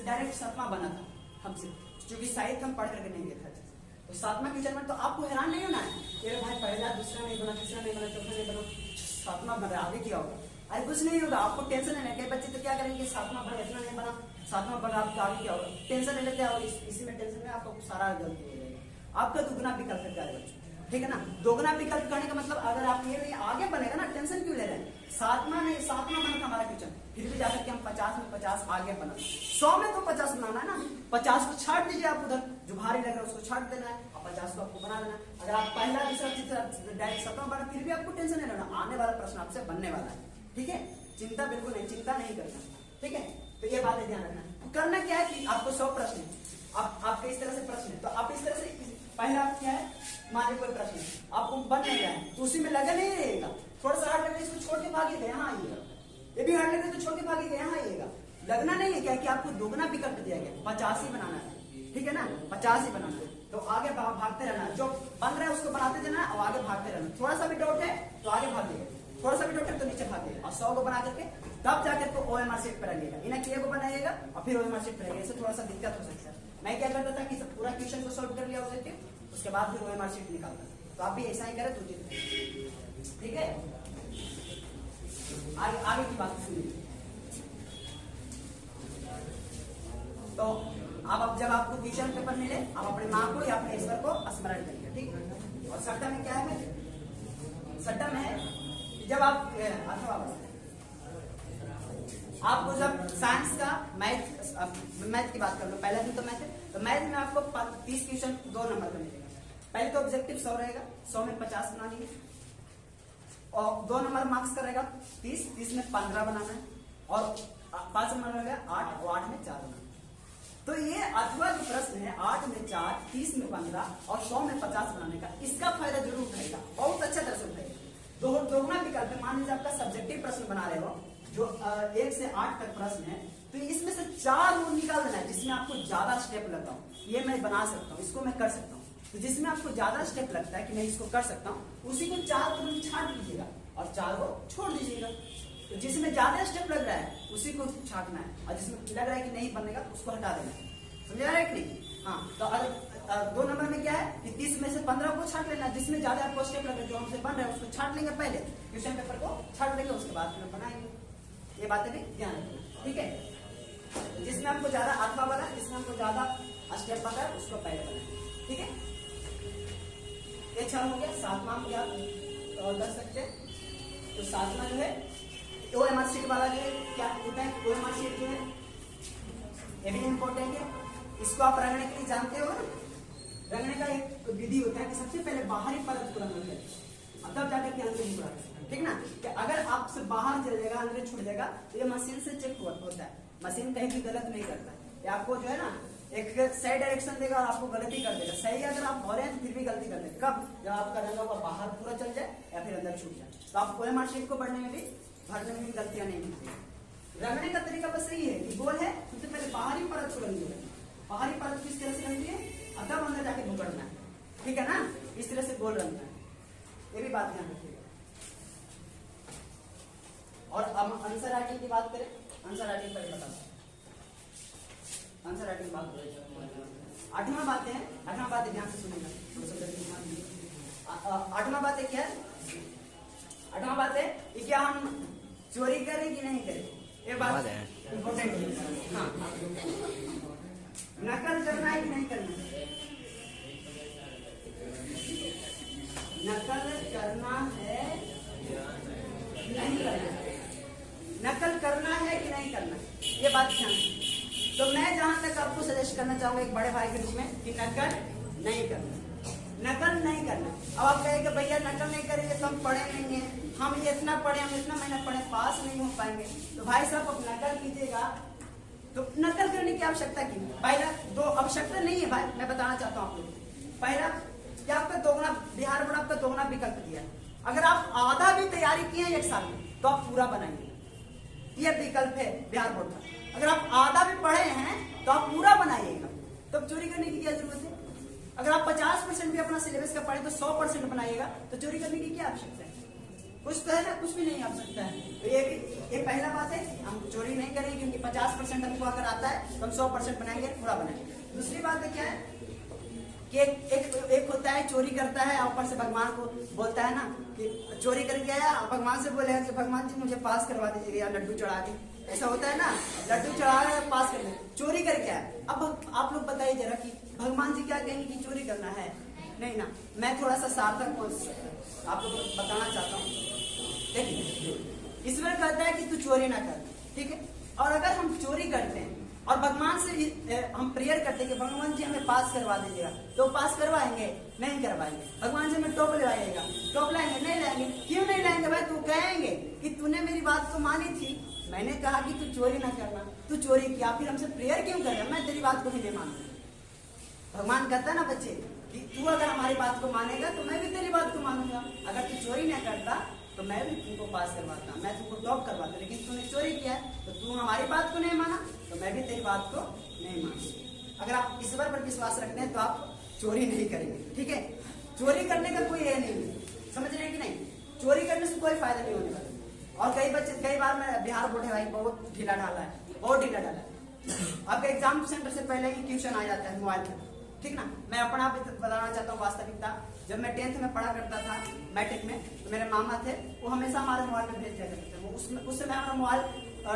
डायरेक्ट सतमा बना था हमसे, क्योंकि साहित्य हम पढ़ करके नहीं देखा था। तो सातवां क्वेश्चन में तो आपको हैरान नहीं होना है, ये भाई पहला दूसरा नहीं बना, तीसरा नहीं बना, चौथा नहीं बना, सातवां बना, आगे क्या होगा? अरे कुछ नहीं होगा, आपको टेंशन नहीं है। बच्चे तो क्या करेंगे, सातवां बना, इतना नहीं बना, सातवां बना, आपको आगे क्या होगा, टेंशन नहीं लेते, और इसी में टेंशन में आपको सारा गलती हो जाएगा। आपका दुगना विकल्प है प्यारे बच्चों, ठीक है ना। दोगुना विकल्प करने का मतलब अगर आप ये नहीं आगे बनेगा ना, टेंशन क्यों ले रहे हैं? सातवां बना था हमारा क्वेश्चन, फिर भी जाकर के हम 50 में 50 आगे बना, 100 में तो 50 बनाना है ना, 50 को छाट दीजिए आप, उधर जो भारी लग रहा है उसको छाट देना है, और 50 को आपको बना देना है। अगर आप पहला दूसरा तीसरा डायरेक्ट सतवां बना, फिर भी आपको टेंशन नहीं लेना, आने वाला प्रश्न आपसे बनने वाला है, ठीक है। चिंता बिल्कुल नहीं, चिंता नहीं करना, ठीक है। तो ये बात ध्यान रखना। करना क्या है कि आपको 100 प्रश्न है, आपके इस तरह से प्रश्न है, तो आप इस तरह से पहला क्या है, मान कोई प्रश्न आपको बन नहीं रहा है, तो उसी में लगा नहीं रहेगा, थोड़ा सा हार्ड लगे इसको छोड़ के भागिएगा, यहाँ आइएगा, ये भी हार्ड लगे तो छोड़ के भागिएगा, यहाँ आइएगा। लगना नहीं है क्या कि आपको दोगुना विकल्प दिया गया, 50 ही बनाना है, ठीक है ना, 50 ही बनाना है, तो आगे भागते रहना, जो बन रहा है उसको बनाते देना और आगे भागते रहना। थोड़ा सा भी डाउट है तो आगे भागिएगा, थोड़ा सा भी डाउट है तो नीचे भागिएगा, और 100 को बना करके तब जाकर के OMR शीट पर आइएगा, इन्हें को बनाइएगा और फिर OMR शीट पर आइएगा। इससे थोड़ा सा दिक्कत हो सकता है। मैं क्या करता था कि पूरा क्वेश्चन को सॉल्व कर लिया ऑब्जेक्टिव, उसके बाद फिर OMR शीट निकालता, तो आप भी ऐसा ही करें तो ठीक है। आगे की बात सुनिए। तो अब जब आपको क्वेश्चन पेपर मिले, आप अपने माँ को या अपने ईश्वर को स्मरण करिए, ठीक। और सट्टा में क्या है, सट्टा में जब आपको जब साइंस का मैथ की बात कर लो, पहला दिन तो मैथ है, तो मैथ में आपको 30 क्वेश्चन 2 नंबर का मिलेगा। पहले तो ऑब्जेक्टिव 100 रहेगा, 100 में 50 बना लीजिए, और 2 नंबर मार्क्स का रहेगा 30 में 15 बनाना है, और 5 नंबर रहेगा 8, और 8 में 4 बनाना है। तो ये अथवा जो प्रश्न है 8 में 4, 30 में 15 और 100 में 50 बनाने का, इसका फायदा जरूर उठाएगा, बहुत अच्छा तरह से उठाएगा। दोगुना विकल्प, मान लीजिए आपका सब्जेक्टिव प्रश्न बना रहे हो जो 1 से 8 तक प्रश्न है, तो इसमें से 4 रूल निकाल देना है जिसमें आपको ज्यादा स्टेप लगता हूँ, ये मैं बना सकता हूँ, इसको मैं कर सकता हूँ। तो जिसमें आपको ज्यादा स्टेप लगता है कि मैं इसको कर सकता हूँ, उसी को 4 रूल छाट लीजिएगा और 4 को छोड़ दीजिएगा। तो जिसमें ज्यादा स्टेप लग रहा है उसी को छाटना है, और जिसमें लग रहा है कि नहीं बनेगा उसको हटा देना है। समझ रहा है कि नहीं? हाँ, तो अगर 2 नंबर में क्या है कि 30 में से 15 को छाट लेना, जिसमें ज्यादा आपको स्टेप लगे जो हमसे बन रहा है उसको छाट लेंगे, पहले क्वेश्चन पेपर को छाट लेंगे, उसके बाद फिर बनाएंगे। ये बातें भी ध्यान रखना, ठीक है। जिसमें आपको ज्यादा अथवा वाला, जिसमें आपको ज्यादा स्टेप पता है उसको पहले बनाएंगे, ठीक है। ये 6 हो गया। 7वां भी आप कर सकते हैं। तो 7वां जो है OMR शीट वाला जो है क्या होता है, OMR शीट जो है ये भी इम्पोर्टेंट है। इसको आप रंगने के लिए जानते हो ना, रंगने का एक विधि होता है कि सबसे पहले बाहरी परत को रंगना है, तब जाकर के अंदर छुड़ा, ठीक ना। कि अगर आपसे बाहर चल जाएगा, अंदर छूट जाएगा, तो ये मशीन से चेक होता है, मशीन कहीं भी गलत नहीं करता है। ये आपको जो है ना एक सही डायरेक्शन देगा और आपको गलती कर देगा। सही अगर आप भरे हैं तो फिर भी गलती कर देगा, कब? जब आपका रंगा हुआ बाहर पूरा चल जाए या फिर अंदर छूट जाए। तो आप OMR शीट को पढ़ने में भी, भरने में भी गलतियां नहीं मिलती। रंगने का तरीका बस यही है कि गोल है, सबसे पहले बाहरी परत को रंगिए, बाहरी परत किस तरह से रंगती है, तब अंदर जाके भुगड़ना है, ठीक है ना। इस तरह से गोल रंगना है, ये भी बात ध्यान रखिएगा। और अब आंसर राइटिंग की बात करें, आंसर राइटिंग पर बता, आंसर राइटिंग बात करें। 8वां बात है, 8वां बात ध्यान से सुनिएगा, 8वां बात है क्या है, 8वां बात है कि क्या हम चोरी करें कि नहीं करें, ये बात इम्पोर्टेंट है। हाँ, नकल करना है कि नहीं करना, नकल करना है नहीं करना, नकल करना है कि नहीं करना, ये बात ध्यान। तो मैं जहां तक आपको सजेस्ट करना चाहूंगा एक बड़े भाई के रूप में कि नकल नहीं करना, नकल नहीं करना। अब आप कहेंगे भैया नकल नहीं करेंगे तो हम पढ़े नहीं है, हम ये इतना पढ़े, हम इतना महीना पढ़े, पास नहीं हो पाएंगे। तो भाई साहब अब नकल कीजिएगा तो नकल करने की आवश्यकता क्यों? पहला दो आवश्यकता नहीं है भाई, मैं बताना चाहता हूँ आपको। पहला क्या आपका दोगुना, बिहार बोर्ड आपका दोगुना विकल्प दिया, अगर आप आधा भी तैयारी किए एक साल में तो आप पूरा बनाएंगे, ये विकल्प है बिहार बोर्ड का। अगर आप आधा भी पढ़े हैं तो आप पूरा बनाइएगा, तो चोरी करने की क्या जरूरत है? अगर आप 50% भी अपना सिलेबस का पढ़े तो 100% बनाइएगा, तो चोरी करने की क्या आवश्यकता है? कुछ तो है ना, कुछ भी नहीं आवश्यकता है। तो ये पहला बात है, हम चोरी नहीं करेंगे क्योंकि 50% हमको अगर आता है तो हम 100% बनाएंगे, पूरा बनाएंगे। दूसरी बात है क्या है कि एक होता है चोरी करता है, ऊपर से भगवान को बोलता है ना कि चोरी करके आया, भगवान से बोलेगा कि भगवान जी मुझे पास करवा दीजिएगा लड्डू चढ़ा के, ऐसा होता है ना, लड्डू चढ़ा रहे पास कर दे, चोरी करके आया। अब आप लोग बताइए जरा कि भगवान जी क्या कहेंगे कि चोरी करना है? नहीं ना। मैं थोड़ा सा सार्थक आप लोग बताना चाहता हूँ। देखिए, ईश्वर कहता है कि तू चोरी ना कर, ठीक है। और अगर हम चोरी करते हैं और भगवान से हम प्रेयर करते हैं कि भगवान जी हमें पास करवा दीजिएगा, तो पास करवाएंगे? नहीं करवाएंगे। भगवान जी हमें टॉप लगाइएगा, टॉप लाएंगे? नहीं लाएंगे। क्यों नहीं लाएंगे भाई? तू कहेंगे कि तूने मेरी बात को मानी थी, मैंने कहा कि तू चोरी ना करना, तू चोरी किया, फिर हमसे प्रेयर क्यों कर रहा? मैं तेरी बात को ही नहीं मानूंगा। भगवान कहता है ना बच्चे कि तू अगर हमारी बात को मानेगा तो मैं भी तेरी बात को मानूंगा। अगर तू चोरी नहीं करता तो मैं भी तुमको पास करवाता, मैं तुमको टॉप करवाता, लेकिन तूने चोरी किया तो तू हमारी बात को नहीं माना, तो मैं भी तेरी बात को नहीं मानूंगा। अगर आप ईश्वर पर विश्वास रखते हैं तो आप चोरी नहीं करेंगे, ठीक है। चोरी करने का कोई ये नहीं है, समझ रहे हैं कि नहीं? चोरी करने से कोई फायदा नहीं होने वाला। और कई बार मैं बिहार बोर्ड है भाई, बहुत ढीला ढाला है, बहुत ढीला ढाला है। आपका एग्जाम सेंटर से पहले ही ट्यूशन आ जाता है मोबाइल पर, ठीक ना। मैं अपना आप बताना चाहता हूँ वास्तविकता। जब मैं 10th में पढ़ा करता था, मैट्रिक में, तो मेरे मामा थे, वो हमेशा हमारे मोबाइल में भेज दिया करते थे। उस समय हमारा मोबाइल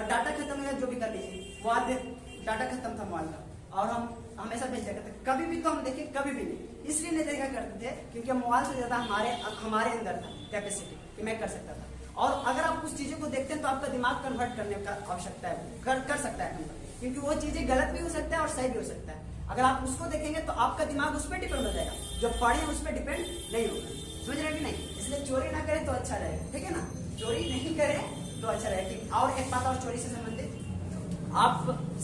डाटा खत्म हो गया, जो भी कर लीजिए, मोबाइल डाटा खत्म था मोबाइल का, और हम हमेशा भेज दिया करते। कभी भी तो हम देखे, कभी भी नहीं, इसलिए नहीं देखा करते थे क्योंकि मोबाइल से ज्यादा हमारे अंदर था कैपेसिटी कि मैं कर सकता था। और अगर आप कुछ चीजों को देखते हैं तो आपका दिमाग कन्वर्ट करने का आवश्यकता है, कर सकता है, क्योंकि वो चीजें गलत भी हो सकता है और सही भी हो सकता है। अगर आप उसको देखेंगे तो आपका दिमाग उस पर डिपेंड हो जाएगा, जो पढ़े उस पर डिपेंड नहीं होगा, समझ रहे हैं कि नहीं? इसलिए चोरी ना करें तो अच्छा रहेगा, ठीक है ना। चोरी नहीं करें तो अच्छा रहेगा। और एक बात और चोरी से संबंधित, आप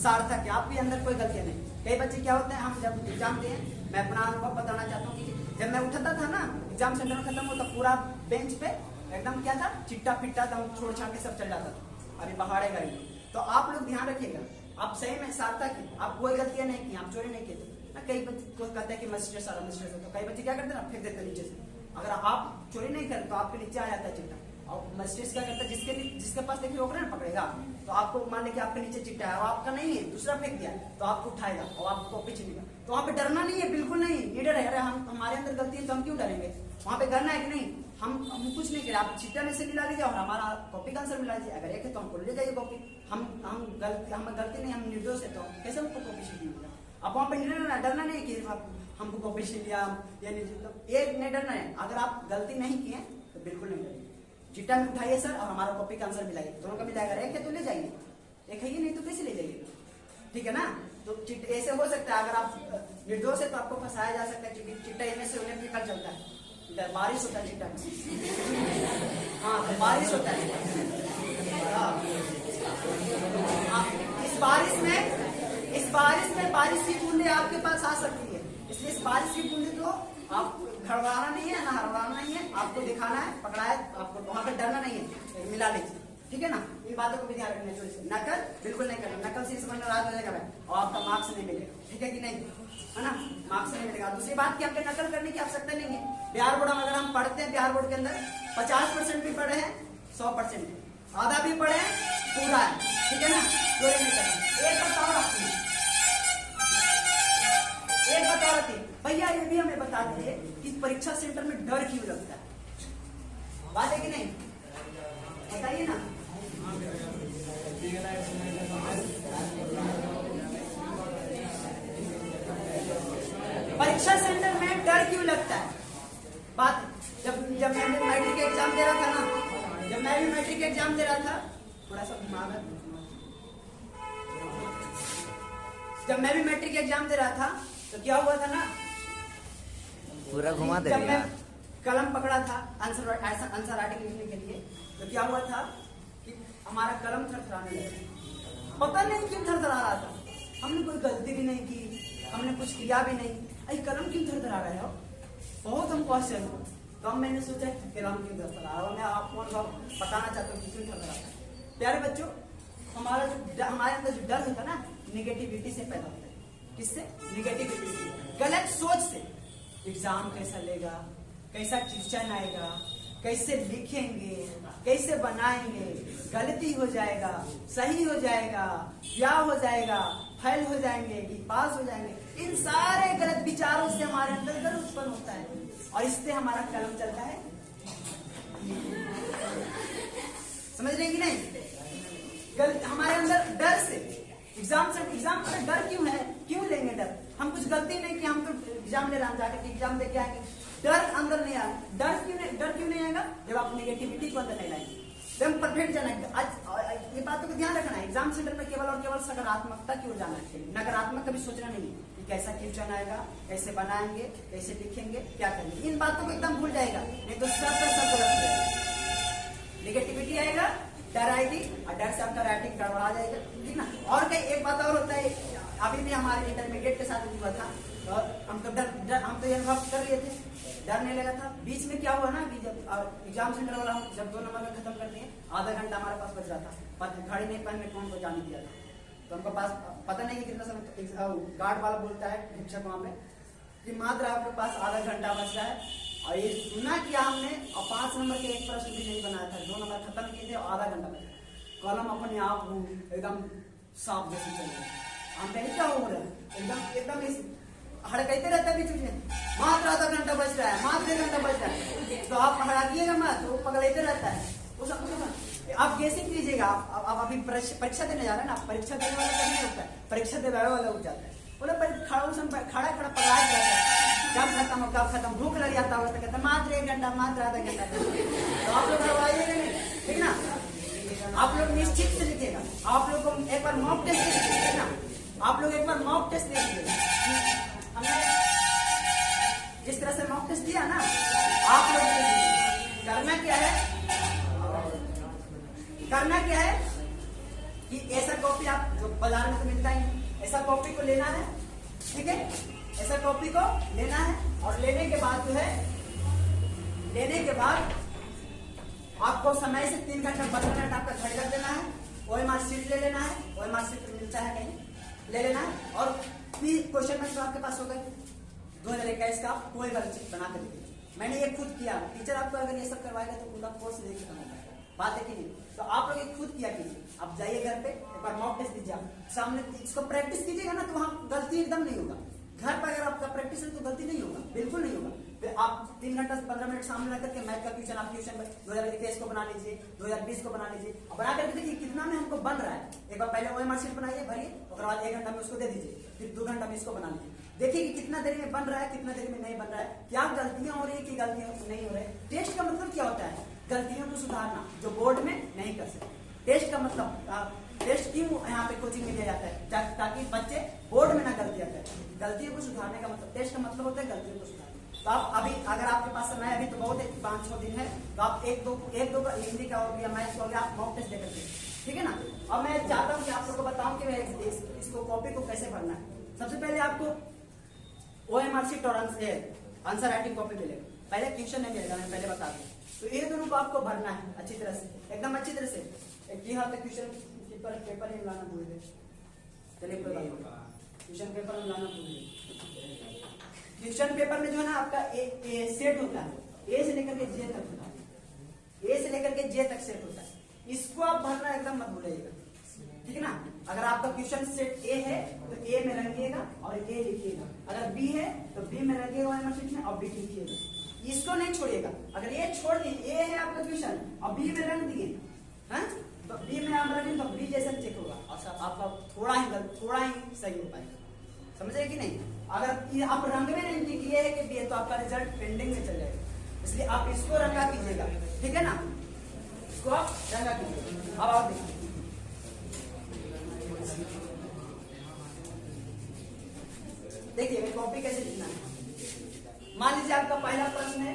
सार्थक है, आपके अंदर कोई गलतियां नहीं। कई बच्चे क्या होते हैं, हम जब एग्जाम दें, मैं अपना अनुभव बताना चाहता हूँ कि जब मैं उठाता था ना, एग्जाम सेंटर में खत्म होता, पूरा बेंच पे एकदम क्या था, चिट्टा फिट्टा था, छोड़ छाड़ के सब चल जाता था। अभी पहाड़ेगा ही। तो आप लोग ध्यान रखिएगा, आप सही में सार्थक है, आप कोई गलतियां नहीं की, आप चोरी नहीं किए ना। कई बच्चे को कहते हैं कि मस्टर्स सारा मस्टर्स होता है, कई बच्चे क्या करते हैं ना, फेंक देते हैं नीचे से। अगर आप चोरी नहीं करें तो आपके नीचे आ जाता है चिट्टा। और मस्टर्स क्या करता है, जिसके पास देखिए रोक रहे ना, पकड़ेगा, तो आपको मान लें कि आपके नीचे चिट्टा है और आपका नहीं है, दूसरा फेंक दिया, तो आपको उठाएगा और आपको कॉपी छीनेगा। तो वहाँ पे डरना नहीं है, बिल्कुल नहीं, निडर है। अरे हमारे अंदर गलती है तो हम क्यों डरेंगे? वहाँ पे करना है कि नहीं? हम कुछ नहीं करें, आप चिट्टा में से मिला लीजिए और हमारा कॉपी का आंसर मिला लीजिए। अगर एक है तो हमको ले जाइए कॉपी। हम गलती नहीं, हम निर्दोष है, तो कैसे हमको कॉपी छीन लिया? आप वहाँ पे डरना नहीं कि हमको कॉपी छीन लिया, या नहीं डरना है। अगर आप गलती नहीं किए तो बिल्कुल नहीं डरिए, चिट्टा में उठाइए सर और हमारा कॉपी का आंसर मिलाइए, दोनों का मिलाएगा। एक है तो ले जाइए, एक है ये नहीं तो कैसे ले जाइए, ठीक है ना। तो ऐसे हो सकता है, अगर आप निर्दोष है तो आपको फंसाया जा सकता है, क्योंकि चिट्टा इनमें से उन्हें निकल चलता है। इधर बारिश होता है चिट्टा में, हाँ तो बारिश होता है। इस बारिश में बारिश की बूंदे आपके पास आ सकती है, इसलिए इस बारिश की बूंदे को आप घबराना नहीं है, ना हड़बड़ाना नहीं है, आपको दिखाना है, पकड़ा है, आपको वहां पे डरना नहीं है, मिला लीजिए, ठीक है ना। इन बातों को भी ध्यान रखना चाहिए। नकल बिल्कुल नहीं करना, नकल से समझ नाराज हो जाएगा भाई, और आपका मार्क्स नहीं मिलेगा, ठीक है कि नहीं, है ना, मार्क्स नहीं मिलेगा। दूसरी बात की आपके नकल करने की आवश्यकता नहीं है। बिहार बोर्ड अगर हम पढ़ते हैं, बिहार बोर्ड के अंदर 50% भी पढ़े हैं, 100% आधा भी पढ़े पूरा है, ठीक है ना, चोरी नहीं करना। एक बताओ आपने, एक बताओ थी भैया, ये भी हमें बता दीजिए कि परीक्षा सेंटर में डर क्यों लगता है? बात है कि नहीं, बताइए ना। परीक्षा सेंटर में डर क्यों लगता है? बात जब मैं मैट्रिक एग्जाम दे रहा था ना, जब मैं भी मैट्रिक एग्जाम दे रहा था, थोड़ा सा दिमाग है, जब मैं भी मैट्रिक एग्जाम दे रहा था तो क्या हुआ था ना, पूरा घुमा दे। जब मैं कलम पकड़ा था आंसर राइटिंग लिखने के लिए, तो क्या हुआ था कि हमारा कलम थरथराने लगा। पता नहीं क्यों थरथरा रहा था, हमने कोई गलती भी नहीं की, हमने कुछ किया भी नहीं, अरे कलम क्यों थरथरा रहे हो? बहुत हमको आश्चर्य हुआ। तो अब मैंने सोचा कलम क्यों थरथरा रहा है, मैं आपको बताना चाहता हूँ क्यों थरथरा रहा है। प्यारे बच्चों, हमारे अंदर जो डर होता है ना, निगेटिविटी से पैदा होता है। किससे? निगेटिविटी से, गलत सोच से। एग्जाम कैसा लेगा, कैसा क्वेश्चन आएगा, कैसे लिखेंगे, कैसे बनाएंगे, गलती हो जाएगा, सही हो जाएगा, क्या हो जाएगा, फेल हो जाएंगे कि पास हो जाएंगे, इन सारे गलत विचारों से हमारे अंदर डर उत्पन्न होता है और इससे हमारा कलम चलता है। समझ रहे कि नहीं? हमारे अंदर डर से एग्जाम में डर क्यों है? क्यों लेंगे डर? हम कुछ गलती नहीं कि हम तो एग्जाम ले रहे हैं, जाकर एग्जाम दे के आएंगे, डर अंदर नहीं आएगा। डर क्यों नहीं आएगा? जब आप नेगेटिविटी को अंदर नहीं लाएंगे। जब हम परफेक्ट जाना है, आज ये बातों को ध्यान रखना है, एग्जाम सेंटर में केवल और केवल सकारात्मकता की ओर जाना है, नकारात्मक कभी सोचना नहीं है कि कैसा क्वेश्चन आएगा, कैसे बनाएंगे, कैसे लिखेंगे, क्या करेंगे, इन बातों को एकदम भूल जाएगा, नहीं तो सब गलत हो जाएगा। नेगेटिविटी आएगा, डर आएगी और डर से आपका राइटिंग गड़बड़ा जाएगा, ठीक ना। और कई एक बात और होता है, अभी भी हमारे इंटरमीडिएट के साथ हुआ था और हम तो हम तो ये अनुभव कर लिए थे, डर नहीं लगा था। बीच में क्या हुआ ना कि जब एग्जाम सेंटर वाला हम जब 2 नंबर में खत्म करते हैं, आधा घंटा हमारे पास बच रहा था, घड़ी नहीं पहनने कौन को जाने दिया था, तो हमको पास पता नहीं कि कितना समय, गार्ड वाला बोलता है शिक्षक वहां में कि मात्र आपके पास आधा घंटा बच रहा है। और ये सुना किया हमने और 5 नंबर के एक प्रश्न भी नहीं बनाया था, 2 नंबर खत्म किए थे और आधा घंटा बचा, कलम अपने आप एकदम साफ जैसे चल रहे, हम कहीं क्या हो रहा है, एकदम हड़कते रहता है बीच में, मात्र आधा घंटा बच रहा है, मात्र 1 घंटा बच रहा है, तो आप हड़ाइएगा मत, वो पगड़ते रहता है। आप कैसे कीजिएगा? आप अभी परीक्षा देने जा रहे हैं ना, परीक्षा देने वाला नहीं होता है, परीक्षा देने वाला उठ जाता है, बोले खड़ा पकड़ा जाता है, कब खत्म हो कब खत्म, भूख लग जाता होगा तो कहता है मात्र 1 घंटा, मात्र आधा घंटा। तो आप लोग करवाइएगा नहीं, ठीक ना। आप लोग निश्चित से लिखिएगा, आप लोग को एक बार मॉक टेस्ट दे ना, आप लोग एक बार मॉक टेस्ट दे दीजिएगा। हमने जिस तरह से मॉक टेस्ट दिया ना, आप लोग करना क्या है कि ऐसा कॉपी आप जो बाजार में तो मिलता ही, ऐसा कॉपी को लेना है, ठीक है, ऐसा कॉपी को लेना है और लेने के बाद जो है, लेने के बाद आपको समय से 3 घंटा 15 मिनट आपका घड़ी रख देना है, OMR शीट ले लेना है, OMR शीट मिलता है कहीं, ले लेना है और 3 क्वेश्चन में आपके पास हो गए, 2021 का कोई वर्कशीट बना कर दीजिए। मैंने ये खुद किया, टीचर आपको अगर ये सब करवाएगा तो पूरा कोर्स नहीं खत्म होगा, बात है कि नहीं। तो आप लोग ये खुद किया कीजिए, आप जाइए घर पे एक बार मॉक टेस्ट दीजिए, सामने इसको प्रैक्टिस कीजिएगा ना, तो वहां गलती एकदम नहीं होगा। घर पर अगर आपका प्रैक्टिस है तो गलती नहीं होगा, बिल्कुल नहीं होगा। फिर आप 3 घंटा से 15 मिनट सामने रख करके मैथ का क्वेश्चन, आप क्वेश्चन 2021 को बना लीजिए, 2020 को बना लीजिए और बना करके देखिए कितना में हमको बन रहा है। एक बार पहले OMR शीट बनाइए, भरिए, उसके बाद 1 घंटा में उसको दे दीजिए, फिर 2 घंटा में इसको बना लीजिए, देखिए कि कितना देरी में बन रहा है, कितना देरी में नहीं बन रहा है, क्या गलतियां हो रही है कि गलतियां नहीं हो रही है। टेस्ट का मतलब क्या होता है? गलतियों को सुधारना, जो बोर्ड में नहीं कर सकते। टेस्ट का मतलब टेस्ट क्यों यहाँ पे कोचिंग में दिया जाता है? ताकि बच्चे बोर्ड में ना गलतियां करें। गलतियों को सुधारने का मतलब, टेस्ट का मतलब होता है गलतियों को सुधारना। तो आप अभी अगर आपके पास समय अभी तो बहुत है, 5-6 दिन है, तो आप एक दो हिंदी का हो गया, मैथ्स हो गया, आप मॉक टेस्ट देकर के, ठीक है ना। अब मैं चाहता हूँ कि आप लोग को बताऊं कि मैं इसको कॉपी को कैसे भरना है। सबसे पहले आपको OMR शीट और आंसर राइटिंग कॉपी मिलेगा, पहले क्वेश्चन नहीं मिलेगा, मैं पहले बता दूं। तो ये दोनों को आपको भरना है अच्छी तरह से, एकदम अच्छी तरह से। यहाँ पे क्वेश्चन पेपर ही लाना भूल गए, चलिए कोई बात नहीं, क्वेश्चन पेपर में लाना भूल गए। क्वेश्चन पेपर में जो है ना आपका ए सेट होता है, ए से लेकर के जे तक होता है, ए से लेकर के जे तक सेट होता है, इसको आप भरना एकदम मत भूलिएगा, ठीक है ना। अगर आपका क्वेश्चन सेट ए है तो ए में रंगिएगा और ए लिखिएगा, अगर बी है तो बी में रंगिएगा OMR शीट में और बी लिखिएगा, इसको नहीं छोड़िएगा। अगर ये छोड़ दिए, ए है आपका क्वेश्चन और बी में रंग दिए, हैं, तो बी में आप रखें तो बी जैसा चेक होगा और आपका थोड़ा ही सही हो पाएगा, समझ रहे कि नहीं। अगर आप रंग में नहीं किए है कि बी है तो आपका रिजल्ट पेंडिंग में चल जाएगा, इसलिए आप इसको रंगा कीजिएगा, ठीक है ना, इसको आप रंगा कीजिएगा। अब आप देखिए, देखिए कॉपी कैसे लिखना है। मान लीजिए आपका पहला प्रश्न है,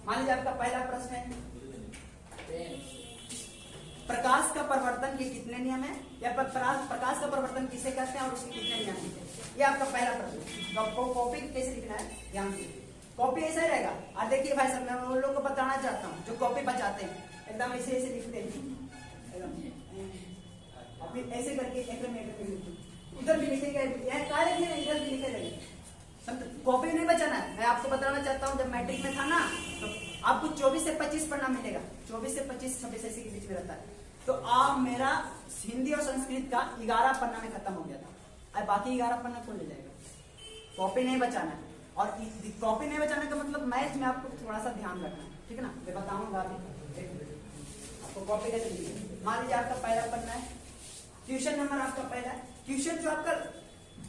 मान लीजिए आपका पहला प्रश्न है, प्रकाश का परिवर्तन के कितने नियम है, या प्रकाश का परिवर्तन किसे कहते हैं और उसके कितने नियम है, ये आपका पहला प्रश्न। तो आपको कॉपी कैसे लिखना है, ध्यान से कॉपी ऐसा ही रहेगा। और देखिए भाई साहब, मैं उन लोगों को बताना चाहता हूँ जो कॉपी बचाते हैं, एकदम ऐसे लिखते हैं, और फिर ऐसे करके एक में उधर भी लिखेगा, इधर भी लिखेगा। कॉपी नहीं बचाना है। मैं आपको बताना चाहता हूँ, जब मैट्रिक में था ना तो आपको 24 से 25 पढ़ना मिलेगा, 24 से 25 26 ऐसे के बीच में रहता है। तो आप मेरा हिंदी और संस्कृत का 11 पन्ना में खत्म हो गया था, अब बाकी 11 पन्ना कौन ले जाएगा? कॉपी नहीं बचाना है। और कॉपी नहीं बचाने का मतलब मैथ में आपको थोड़ा सा ध्यान रखना है, ठीक है ना? मैं बताऊंगा अभी आपको कॉपी कैसे लिखिए। मान लीजिए आपका पहला पन्ना है, ट्यूशन नंबर आपका पहला है, ट्यूशन जो आपका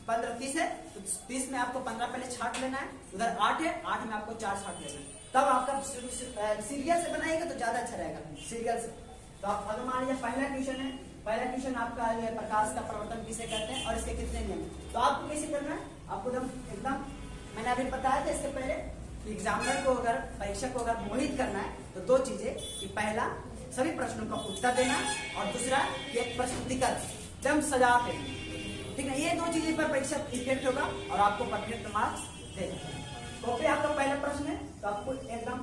15-30 है तो 30 में आपको 15 पहले छाट लेना है, उधर 8 है, 8 में आपको 4 छाट लेना है, तब आपका सीरियल से बनाएगा तो ज्यादा अच्छा रहेगा सीरियल से। तो आप अगर मान लीजिए पहला ट्यूशन है, पहला ट्यूशन आपका प्रकाश का प्रवर्तन किसे कहते हैं और इसके कितने नियम हैं, तो आपको कैसे करना है? आपको एकदम मैंने अभी बताया था इससे पहले, एग्जामिनर को अगर परीक्षक को अगर मोहित करना है तो दो चीजें, कि पहला सभी प्रश्नों का उत्तर देना और दूसरा एक प्रस्तुतिकर जब सजा के, ठीक है? ये दो चीजें पर परीक्षा इफेक्ट होगा और आपको परफेक्ट मार्क्स देगा। कॉपी आपका पहला प्रश्न है तो आपको एकदम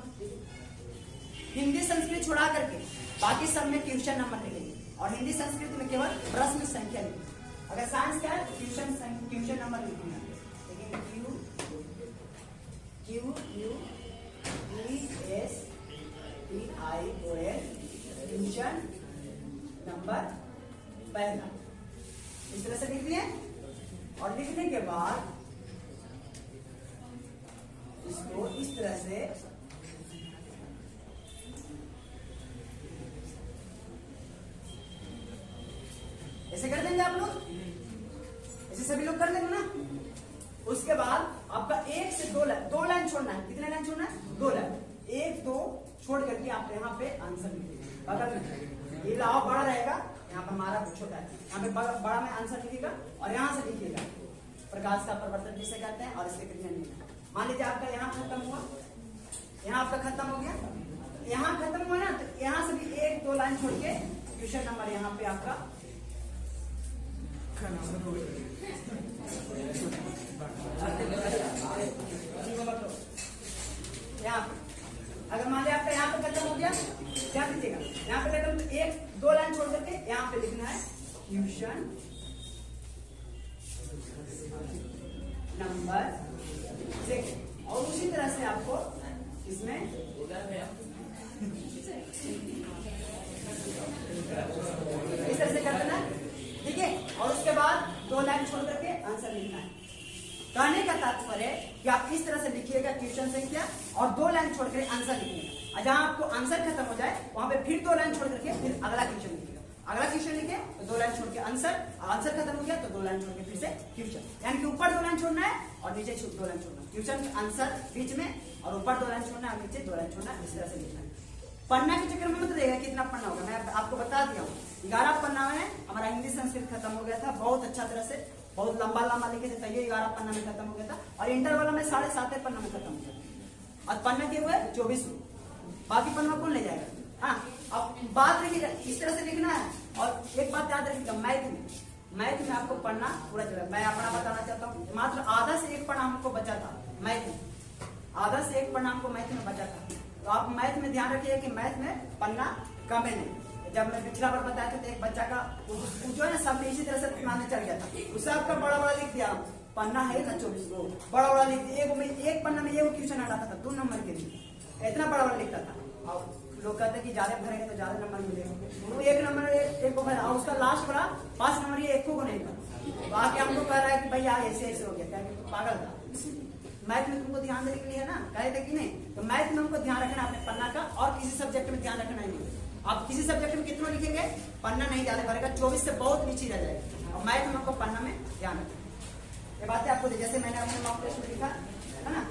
हिंदी संस्कृत छुड़ा करके बाकी सब में ट्यूशन नंबर लिखेंगे और हिंदी संस्कृत में केवल प्रश्न संख्या लिखेंगे। अगर साइंस का है तो ट्यूशन नंबर लिखेंगे, लेकिन ट्यूशन नंबर पहला इस तरह से लिख दिए। और लिखने के बाद इसको इस तरह से ऐसे कर देंगे आप लोग, ऐसे सभी लोग कर देंगे ना। उसके बाद आपका 1 से 2 लाइन छोड़ना है। कितने लाइन छोड़ना है? 2 लाइन, 1 2 छोड़ करके आप यहाँ पे आंसर लिखिएगा। बगल में ये लाभ बड़ा रहेगा, यहाँ पर हमारा छोटा है, यहाँ पे बड़ा में आंसर लिखिएगा और यहाँ से लिखिएगा प्रकाश का प्रवर्तन जिसे कहते हैं और इसके कितने नियम। मान लीजिए आपका यहाँ खत्म हुआ, यहाँ आपका खत्म हो गया, यहाँ खत्म हुआ ना, तो यहाँ से भी 1 2 लाइन छोड़ के ट्यूशन नंबर यहाँ पे आपका यहाँ पे अगर मान लिया आपका यहाँ पे खत्म हो गया, क्या लीजिएगा? यहाँ पे खत्म, तो 1 2 लाइन छोड़ करके यहाँ पे लिखना है ट्यूशन नंबर 6। और उसी तरह से आपको इसमें इस तरह से कर देना है, ठीक है? और उसके बाद 2 लाइन छोड़ करके आंसर लिखना है। कहने का तात्पर्य कि आप इस तरह से लिखिएगा ट्यूशन संख्या और 2 लाइन छोड़ कर आंसर लिखिएगा, और जहां आपको आंसर खत्म हो जाए वहां पे फिर 2 लाइन छोड़ करके फिर अगला ट्यूशन लिखिएगा। अगला ट्यूशन लिखे तो 2 लाइन छोड़ के आंसर खत्म हो गया तो 2 लाइन छोड़ के फिर से ट्यूशन, यानी कि ऊपर 2 लाइन छोड़ना है और नीचे 2 लाइन छोड़ना है। ट्यूशन आंसर बीच में और ऊपर 2 लाइन छोड़ना है और नीचे 2 लाइन छोड़ना है। इस तरह से लिखना है। पन्ना के चक्कर में मत रहेगा कितना पन्ना होगा, मैं आपको बता दिया हूँ। 11 पन्ना में हमारा हिंदी संस्कृत खत्म हो गया था, बहुत अच्छा तरह से, बहुत लंबा लिखे थे, तैयारी 11 पन्ना में खत्म हो गया था। और इंटर वाला में 7.5 पन्ना में खत्म हो गया और पन्ना के हुए 24, बाकी पन्ना कौन ले जाएगा? हाँ, अब बात रखिएगा, इस तरह से लिखना है। और एक बात याद रखिएगा, मैथ में आपको पढ़ना पूरा चला। मैं अपना बताना चाहता हूँ, मात्र आधा से 1 पन्ना हमको बचा था मैथ में, आधा से 1 पन्ना हमको मैथ में बचा था। तो आप मैथ में ध्यान रखिए कि मैथ में पन्ना कम है नहीं। जब मैं पिछला बार बताया था तो एक बच्चा का जो है ना सब इसी तरह से मानने चल गया था, उसे आपका बड़ा लिख दिया, पन्ना है ना 24 को बड़ा लिख दिया। एक पन्ना में ये ट्यूशन हटाता था 2 नंबर के लिए, इतना बड़ा लिखता था। और लोग कहते कि ज्यादा भरेंगे तो ज्यादा नंबर मिलेगा, वो 1 नंबर एक को भरा, उसका लास्ट भरा 5 नंबर, ये 1 को नहीं भरा। आके हमको कह रहा है कि भैया ऐसे हो गया, क्या पागल था। मैथ में तुमको ध्यान देने के लिए है ना, कहे थे कि नहीं? तो मैथ में हमको ध्यान रखना अपने पन्ना का, और किसी सब्जेक्ट में ध्यान रखना नहीं। आप किसी सब्जेक्ट में कितना लिखेंगे, पन्ना नहीं ज्यादा भरेगा, 24 से बहुत नीचे रह जाएगा। और मैथ में हमको पन्ना में ध्यान रखना। ये बातें आपको जैसे मैंने अपने मॉक टेस्ट में लिखा है ना,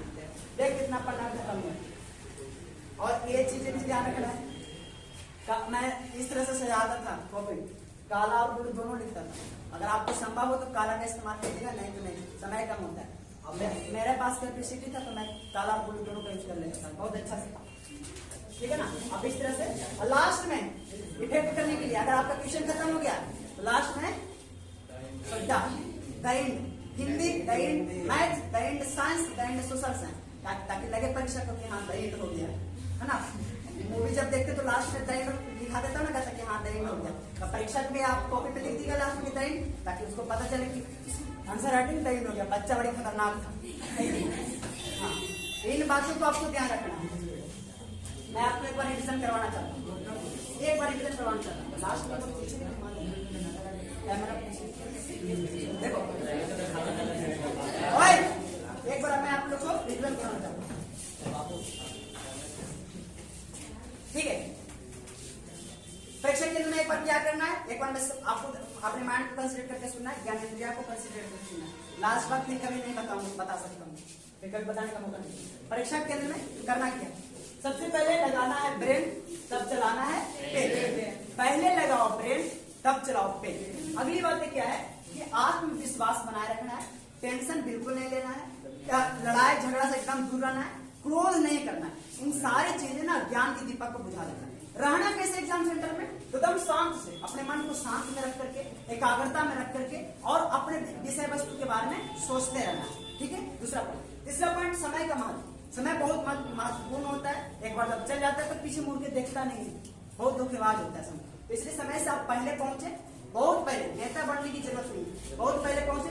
देख कितना पन्ना खत्म हुआ। और ये चीजें भी ध्यान रखना है। मैं इस तरह से सजाता था कॉपी, काला और ब्लू दोनों लिखता था। अगर आपको संभव हो तो काला का इस्तेमाल कीजिएगा, नहीं तो नहीं, समय कम होता है। अब मेरे पास कैपेसिटी था तो मैं काला और ब्लू दोनों का यूज कर लेता था बहुत अच्छा से, ठीक है ना? अब इस तरह से, और लास्ट में इफेक्ट करने के लिए अगर आपका क्वेश्चन खत्म हो गया तो लास्ट में Hindi, math, science, social science, ताकि लगे परीक्षा को कि हाँ दैंड हो गया, है ना? मूवी जब देखते तो लास्ट में दैंड दिखा देता हूँ ना, कहता कि हाँ दरिंग हो गया, तो परीक्षक में आप कॉपी पे लिख दिएगा लास्ट में दरिंग, ताकि उसको पता चले कि आंसर राइटिंग दरिंग हो गया, बच्चा बड़ी खतरनाक था। हाँ, इन बातों को आपको ध्यान रखना है। मैं आपको एक बार रिविजन करवाना चाहता हूँ, एक बार रिविजन करवाना चाहता हूँ। लास्ट में कैमरा देखो, ओए एक बार मैं आप लोग को रिविजन कराना चाहता हूँ, ठीक है। परीक्षा के लिए एक बार क्या करना है, एक बार मैं आपको अपने माइंड को कंसीडर करके सुनना है, ज्ञान इंद्रिया को कंसीडर करके सुनना है। लास्ट बात मैं कभी नहीं बता सकता हूँ, फिर कभी बताने का मौका नहीं। परीक्षा केंद्र में करना क्या, सबसे पहले लगाना है ब्रेन, तब चलाना है पेन। पहले लगाओ ब्रेन, तब चलाओ पेन। अगली बात क्या है कि आत्मविश्वास बनाए रखना है, टेंशन बिल्कुल नहीं लेना है, लड़ाई झगड़ा से एकदम दूर रहना है, क्रोध नहीं करना है। इन सारी चीजें ना ज्ञान की दीपक को बुझा देना है। रहना कैसे एग्जाम सेंटर में, एकदम शांत से, अपने मन को शांत में रख करके, एकाग्रता में रख करके, और अपने विषय वस्तु के बारे में सोचते रहना है, ठीक है। दूसरा पॉइंट, तीसरा पॉइंट, समय का महत्व। समय बहुत महत्वपूर्ण होता है, एक बार जब चल जाता है तो पीछे मुड़ के देखता नहीं है, बहुत धोखेबाज होता है समय। इसलिए समय से आप पहले पहुंचे, बहुत पहले, नेता बनने की जरूरत नहीं, बहुत पहले पहुंचे।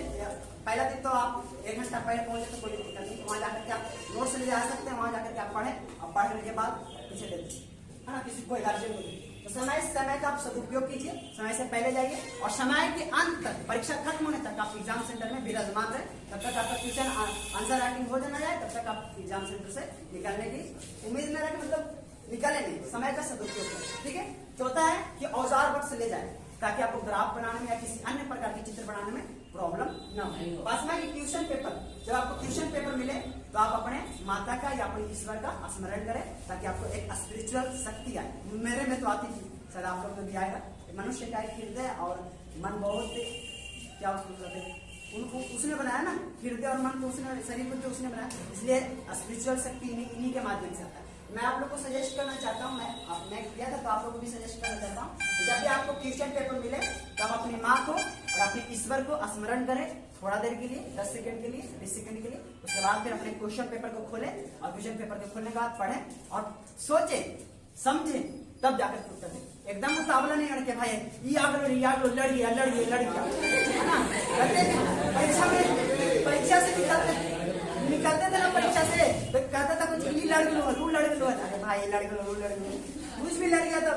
पहला दिन तो आप 1 घंटा पहले पहुंचे तो कोई दिक्कत नहीं, वहां जाकर के आप नोट्स ले जा सकते हैं, वहां जाकर के आप पढ़े, और पढ़ने के बाद पीछे दे दीजिए, है ना, किसी कोई गार्जियन को नहीं। तो समय का आप सदुपयोग कीजिए, समय से पहले जाइए, और समय के अंत तक, परीक्षा खत्म होने तक आप एग्जाम सेंटर में विराजमान रहे, तब तक आपका क्वेश्चन आंसर राइटिंग हो जाना जाए, तब तक आप एग्जाम सेंटर से निकलने की उम्मीद न रखें, मतलब निकले नहीं, समय का सदुपयोग करें, ठीक है। चौथा है कि औजार वक्त से ले जाए, ताकि आपको ग्राफ बनाने में या किसी अन्य प्रकार के चित्र बनाने में प्रॉब्लम न हो। पांचवा की ट्यूशन पेपर, जब आपको ट्यूशन पेपर मिले तो आप अपने माता का या अपने ईश्वर का स्मरण करें, ताकि आपको एक स्पिरिचुअल शक्ति आए। मेरे में तो आती थी, शायद आप लोग में भी आएगा। मनुष्य का एक हृदय और मन बहुत क्या उनको उसने बनाया ना, हृदय और मन को उसने, शरीर को जो उसने बनाया, इसलिए स्पिरिचुअल शक्ति इन्हीं के माध्यम से आता है। मैं आप लोग को सजेस्ट करना चाहता हूँ, मैं किया था तो आप लोग को भी सजेस्ट करना चाहता हूँ, जब भी आपको क्वेश्चन पेपर मिले तो आप अपनी माँ को और अपने ईश्वर को स्मरण करें थोड़ा देर के लिए, 10 सेकंड के लिए, 20 सेकंड के लिए। उसके बाद फिर अपने क्वेश्चन पेपर को खोलें, और क्वेश्चन पेपर को खोलने के बाद पढ़ें और सोचें समझें, तब जाकर के उत्तर दें। एकदम उतावला नहीं करके भाई लड़िए है ना, परीक्षा से निकलते थे ना, परीक्षा से तो कहता था कुछ लड़ लो, अरे भाई लड़ कुछ भी लड़ गया, तो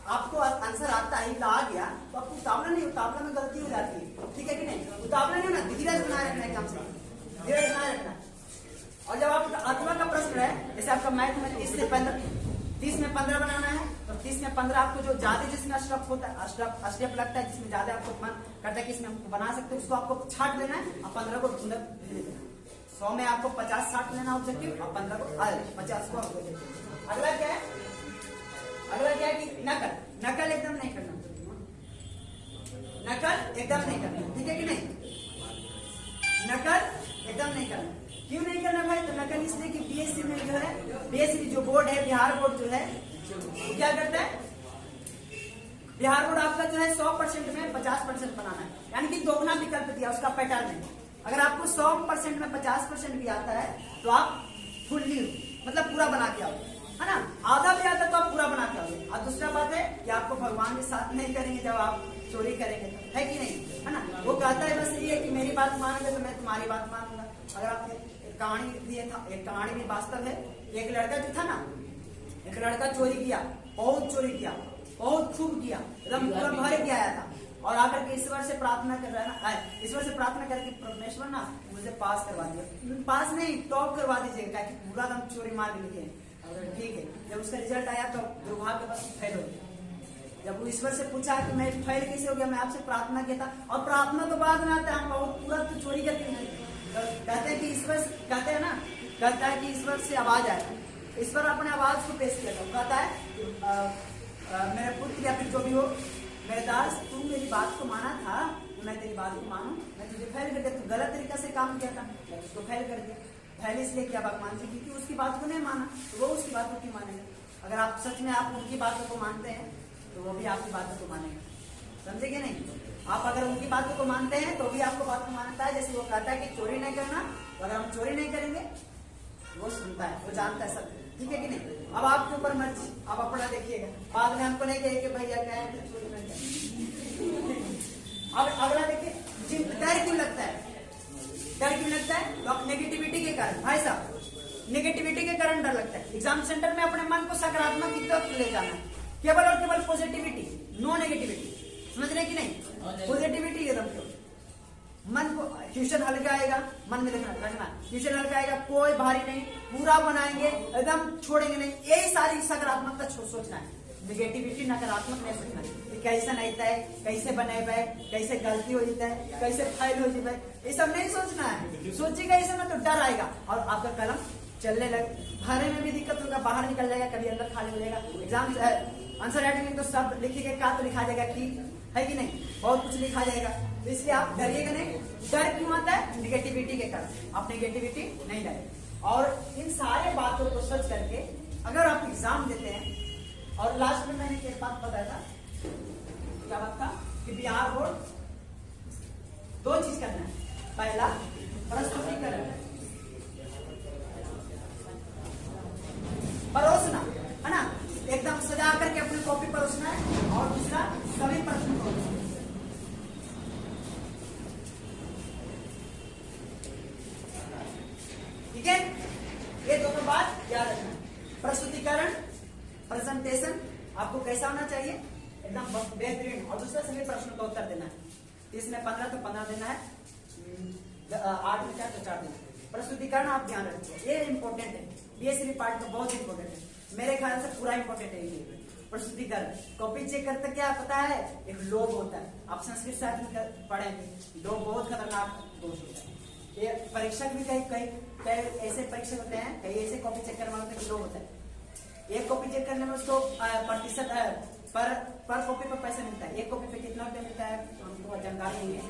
आपको आंसर आता है, आ गया तो आपको उतावला नहीं, उतावला में गलती हो जाती है, ठीक है कि नहीं। उतावला नहीं होना, धीरज बनाए रखना है, काम से धीरज बनाए रखना। और जब आप अथवा का प्रश्न है, जैसे आपका मैथ में 30 में 15 बनाना है, तो 30 में 15 आपको जो ज्यादा जिसमें स्टेप होता है, स्टेप लगता है, जिसमें ज्यादा आपको मन करता है कि इसमें हमको बना सकते हैं, उसको आपको छाट लेना है, और 15 को 100 में आपको 50-60 लेना ऑब्जेक्टिव, और 15 को 50 को ऑब्जेक्टिव। अगला क्या है, कि नकल एकदम नहीं करना, नकल एकदम नहीं करना, ठीक है कि नहीं। नकल एकदम नहीं करना, क्यों नहीं करना भाई, तो नकल इसलिए कि बीएससी में जो है, बीएससी जो बोर्ड है, बिहार बोर्ड जो है, वो क्या करता है, बिहार बोर्ड आपका जो है 100% में 50% बनाना है, यानी कि दोगुना विकल्प दिया उसका पैटर्न में। अगर आपको 100% में 50% भी आता है तो आप फुल्ली मतलब पूरा बना के आओगे, है ना। आधा भी आता है तो आप पूरा बना के आओगे। और दूसरा बात है कि आपको भगवान के साथ नहीं करेंगे जब आप चोरी करेंगे, है कि नहीं, है ना। वो कहता है बस ये कि मेरी बात मानोगे तो मैं तुम्हारी बात मानूंगा। अगर आपने कहानी दिए था, एक कहानी भी वास्तव है, एक लड़का जो था ना, एक लड़का चोरी किया, बहुत चोरी किया, बहुत खूब किया, एकदम पूरा भर के आया था, और आकर के ईश्वर से प्रार्थना कर रहा है ना, ईश्वर से प्रार्थना करके परमेश्वर ना मुझे पास करवा दिया, पास नहीं टॉप करवा दीजिएगा, कि पूरा दम चोरी मार के लिखे, ठीक है। जब उसका रिजल्ट आया तो दुर्भाग्य बस फेल हो गया। जब वो ईश्वर से पूछा कि मैं फेल कैसे हो गया, मैं आपसे प्रार्थना किया था, और प्रार्थना तो बाद में आता है, हम बहुत पूरा तो चोरी करके कहते हैं कि ईश्वर कहते हैं ना, कहता है कि ईश्वर से आवाज आया, ईश्वर अपने आवाज को पेश किया था, कहता है मेरे पुत्र या फिर जो भी हो, मेरे दास तू मेरी बात को माना था, मैं तेरी बात को मानू, मैं तुझे फेल कर दिया, तू गलत तरीका से काम किया था, मैं उसको फेल कर दिया। फेल इसलिए किया भगवान जी, क्योंकि उसकी बात को नहीं माना, तो वो उसकी बात को क्यों मानेगा। अगर आप सच में आप उनकी बातों को मानते हैं तो वो भी आपकी बातों को मानेगा, समझे कि नहीं। आप अगर उनकी बातों को मानते हैं तो भी आपको बात को मानता है। जैसे वो कहता है कि चोरी नहीं करना, तो अगर हम चोरी नहीं करेंगे वो सुनता है, वो जानता है सब, ठीक है कि नहीं। अब आपके ऊपर मर्जी, आप अपना देखिएगा, बाद में हमको नहीं कहे कि भैया क्या है। अब अगला देखिए, डर क्यों लगता है? डर क्यों लगता है? तो आप नेगेटिविटी के कारण, भाई साहब नेगेटिविटी के कारण डर लगता है। एग्जाम सेंटर में अपने मन को सकारात्मक की तरफ ले जाना है, केवल और केवल पॉजिटिविटी, नो नेगेटिविटी, समझ रहे कि नहीं? पॉजिटिविटी एकदम मन को, ट्यूशन हल्का आएगा, मन में रखना ट्यूशन हल्का आएगा, कोई भारी नहीं, पूरा बनाएंगे, एकदम छोड़ेंगे नहीं, यही सारी सकारात्मकता सोचना है। नेगेटिविटी नकारात्मक नहीं सोचना है, कैसे नहीं है, कैसे बने पाए, कैसे गलती हो जाता है, कैसे फेल हो जाता है, ये सब नहीं सोचना है। सोचिएगा ऐसे में तो डर आएगा और आपका कलम चलने लगे, भरे में भी दिक्कत होगा, बाहर निकल जाएगा, कभी अंदर खाली हो जाएगा। एग्जाम आंसर राइटिंग में तो सब लिखिएगा, का तो लिखा जाएगा, ठीक है कि नहीं, बहुत कुछ लिखा जाएगा। तो इसलिए आप डरिएगा नहीं। डर क्यों आता है? नेगेटिविटी के कारण, आप नेगेटिविटी नहीं लाए। और इन सारे बातों को सोच करके अगर आप एग्जाम देते हैं, और लास्ट में मैंने एक बात बताया था, क्या बात था कि बिहार बोर्ड दो चीज करना है, पहला प्रस्तुतिकरण परोसना है ना, एकदम सजा करके अपनी कॉपी परोसना है, और दूसरा सभी प्रश्न को, ठीक है, ये दोनों बात याद रखना। प्रस्तुतिकरण प्रेजेंटेशन आपको कैसा होना चाहिए? एकदम बेहतरीन, और दूसरा सभी प्रश्नों का उत्तर देना है। इसमें 15 तो 15 देना है, 8 में 4 तो 4 देना है। प्रस्तुतिकरण आप ध्यान रखिए, ये इंपॉर्टेंट है, बीएससी पार्ट का बहुत इंपॉर्टेंट है, मेरे ख्याल से पूरा इंपॉर्टेंट है ये प्रस्तुतिकरण। कॉपी चेक करते क्या पता है, एक लोभ होता है, आप संस्कृत साहित्य में पढ़ेंगे, लोभ बहुत खतरनाक दोष होता है। ये परीक्षक भी कई ऐसे परीक्षक होते हैं, कई ऐसे कॉपी चेक करने वाले लोग होता है। एक कॉपी चेक करने में उसको प्रतिशत पर कॉपी पर पैसा मिलता है, एक कॉपी पे कितना रुपया मिलता है हमको जानकारी नहीं है।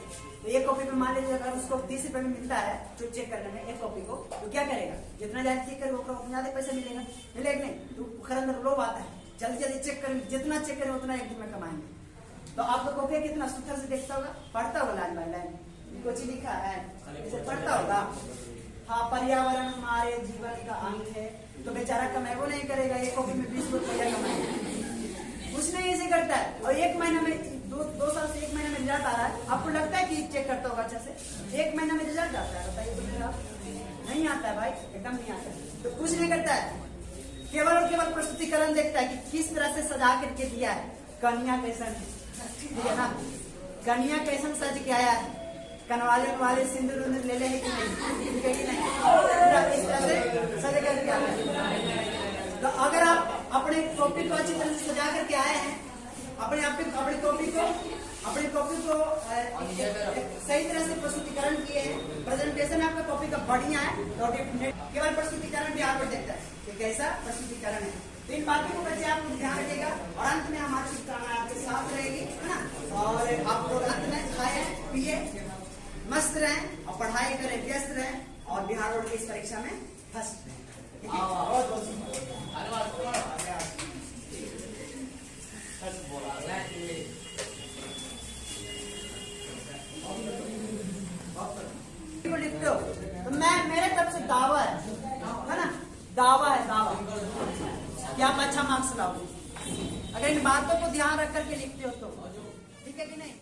तो एक कॉपी पे मान लीजिए अगर उसको 30 रुपए में मिलता है जो चेक करने में एक कॉपी को, तो क्या करेगा? जितना ज्यादा चेक करेगा उतना ज्यादा पैसा मिलेगा, मिलेगा नहीं? तो खर अंदर लोभ आता है, जल्दी जल्दी चेक करेंगे, जितना चेक करेंगे उतना एक दिन में कमाएंगे। तो आपका कॉपी कितना सूत्र से देखता होगा, पढ़ता होगा लाइन बाय लाइन, कुछ लिखा है इसे पढ़ता होगा। हाँ, पर्यावरण हमारे जीवन का अंग है, तो बेचारा कमाए वो नहीं करेगा, एक कॉपी में 20 रुपया कमाएगा, कुछ नहीं ऐसे करता है। और एक महीना में दो साल से 1 महीना में रिजल्ट आ रहा है, आपको लगता है कि चेक करता होगा अच्छा से? 1 महीना में रिजल्ट आता है, बताइए तो मेरा नहीं आता है भाई, एकदम नहीं आता है। तो कुछ नहीं करता है, केवल और केवल प्रस्तुतिकरण देखता है कि किस तरह से सजा करके दिया है, कन्या कैसन, ठीक है ना, कन्या कैसन सज के आया है, कनवाले वाले सिंदूर ले ले है कि नहीं, ठीक है कि नहीं, इस तरह से सजा करके आया है। तो अगर आप अपने कॉपी को अच्छी तरह से सजा करके आए हैं, अपनी कॉपी को सही तरह से प्रस्तुतिकरण किए हैं, प्रेजेंटेशन आपका कॉपी का बढ़िया है, तो केवल प्रस्तुतिकरण भी आपको देखता है कि कैसा प्रस्तुतिकरण है। तो इन बातों को बच्चे आप ध्यान रखिएगा, और अंत में हमारी शुभकामनाएं आपके साथ रहेगी, है ना, और आप लोग अंत में खाए पिए मस्त रहें और पढ़ाई करें, व्यस्त रहें, और बिहार बोर्ड की इस परीक्षा में फर्स्ट रहें। बहुत बहुत लिखते हो तो मैं, मेरे तरफ से दावा है ना, दावा है, दावा कि आप अच्छा मार्क्स लाओगे अगर इन बातों को ध्यान रख करके लिखते हो तो, ठीक है कि नहीं?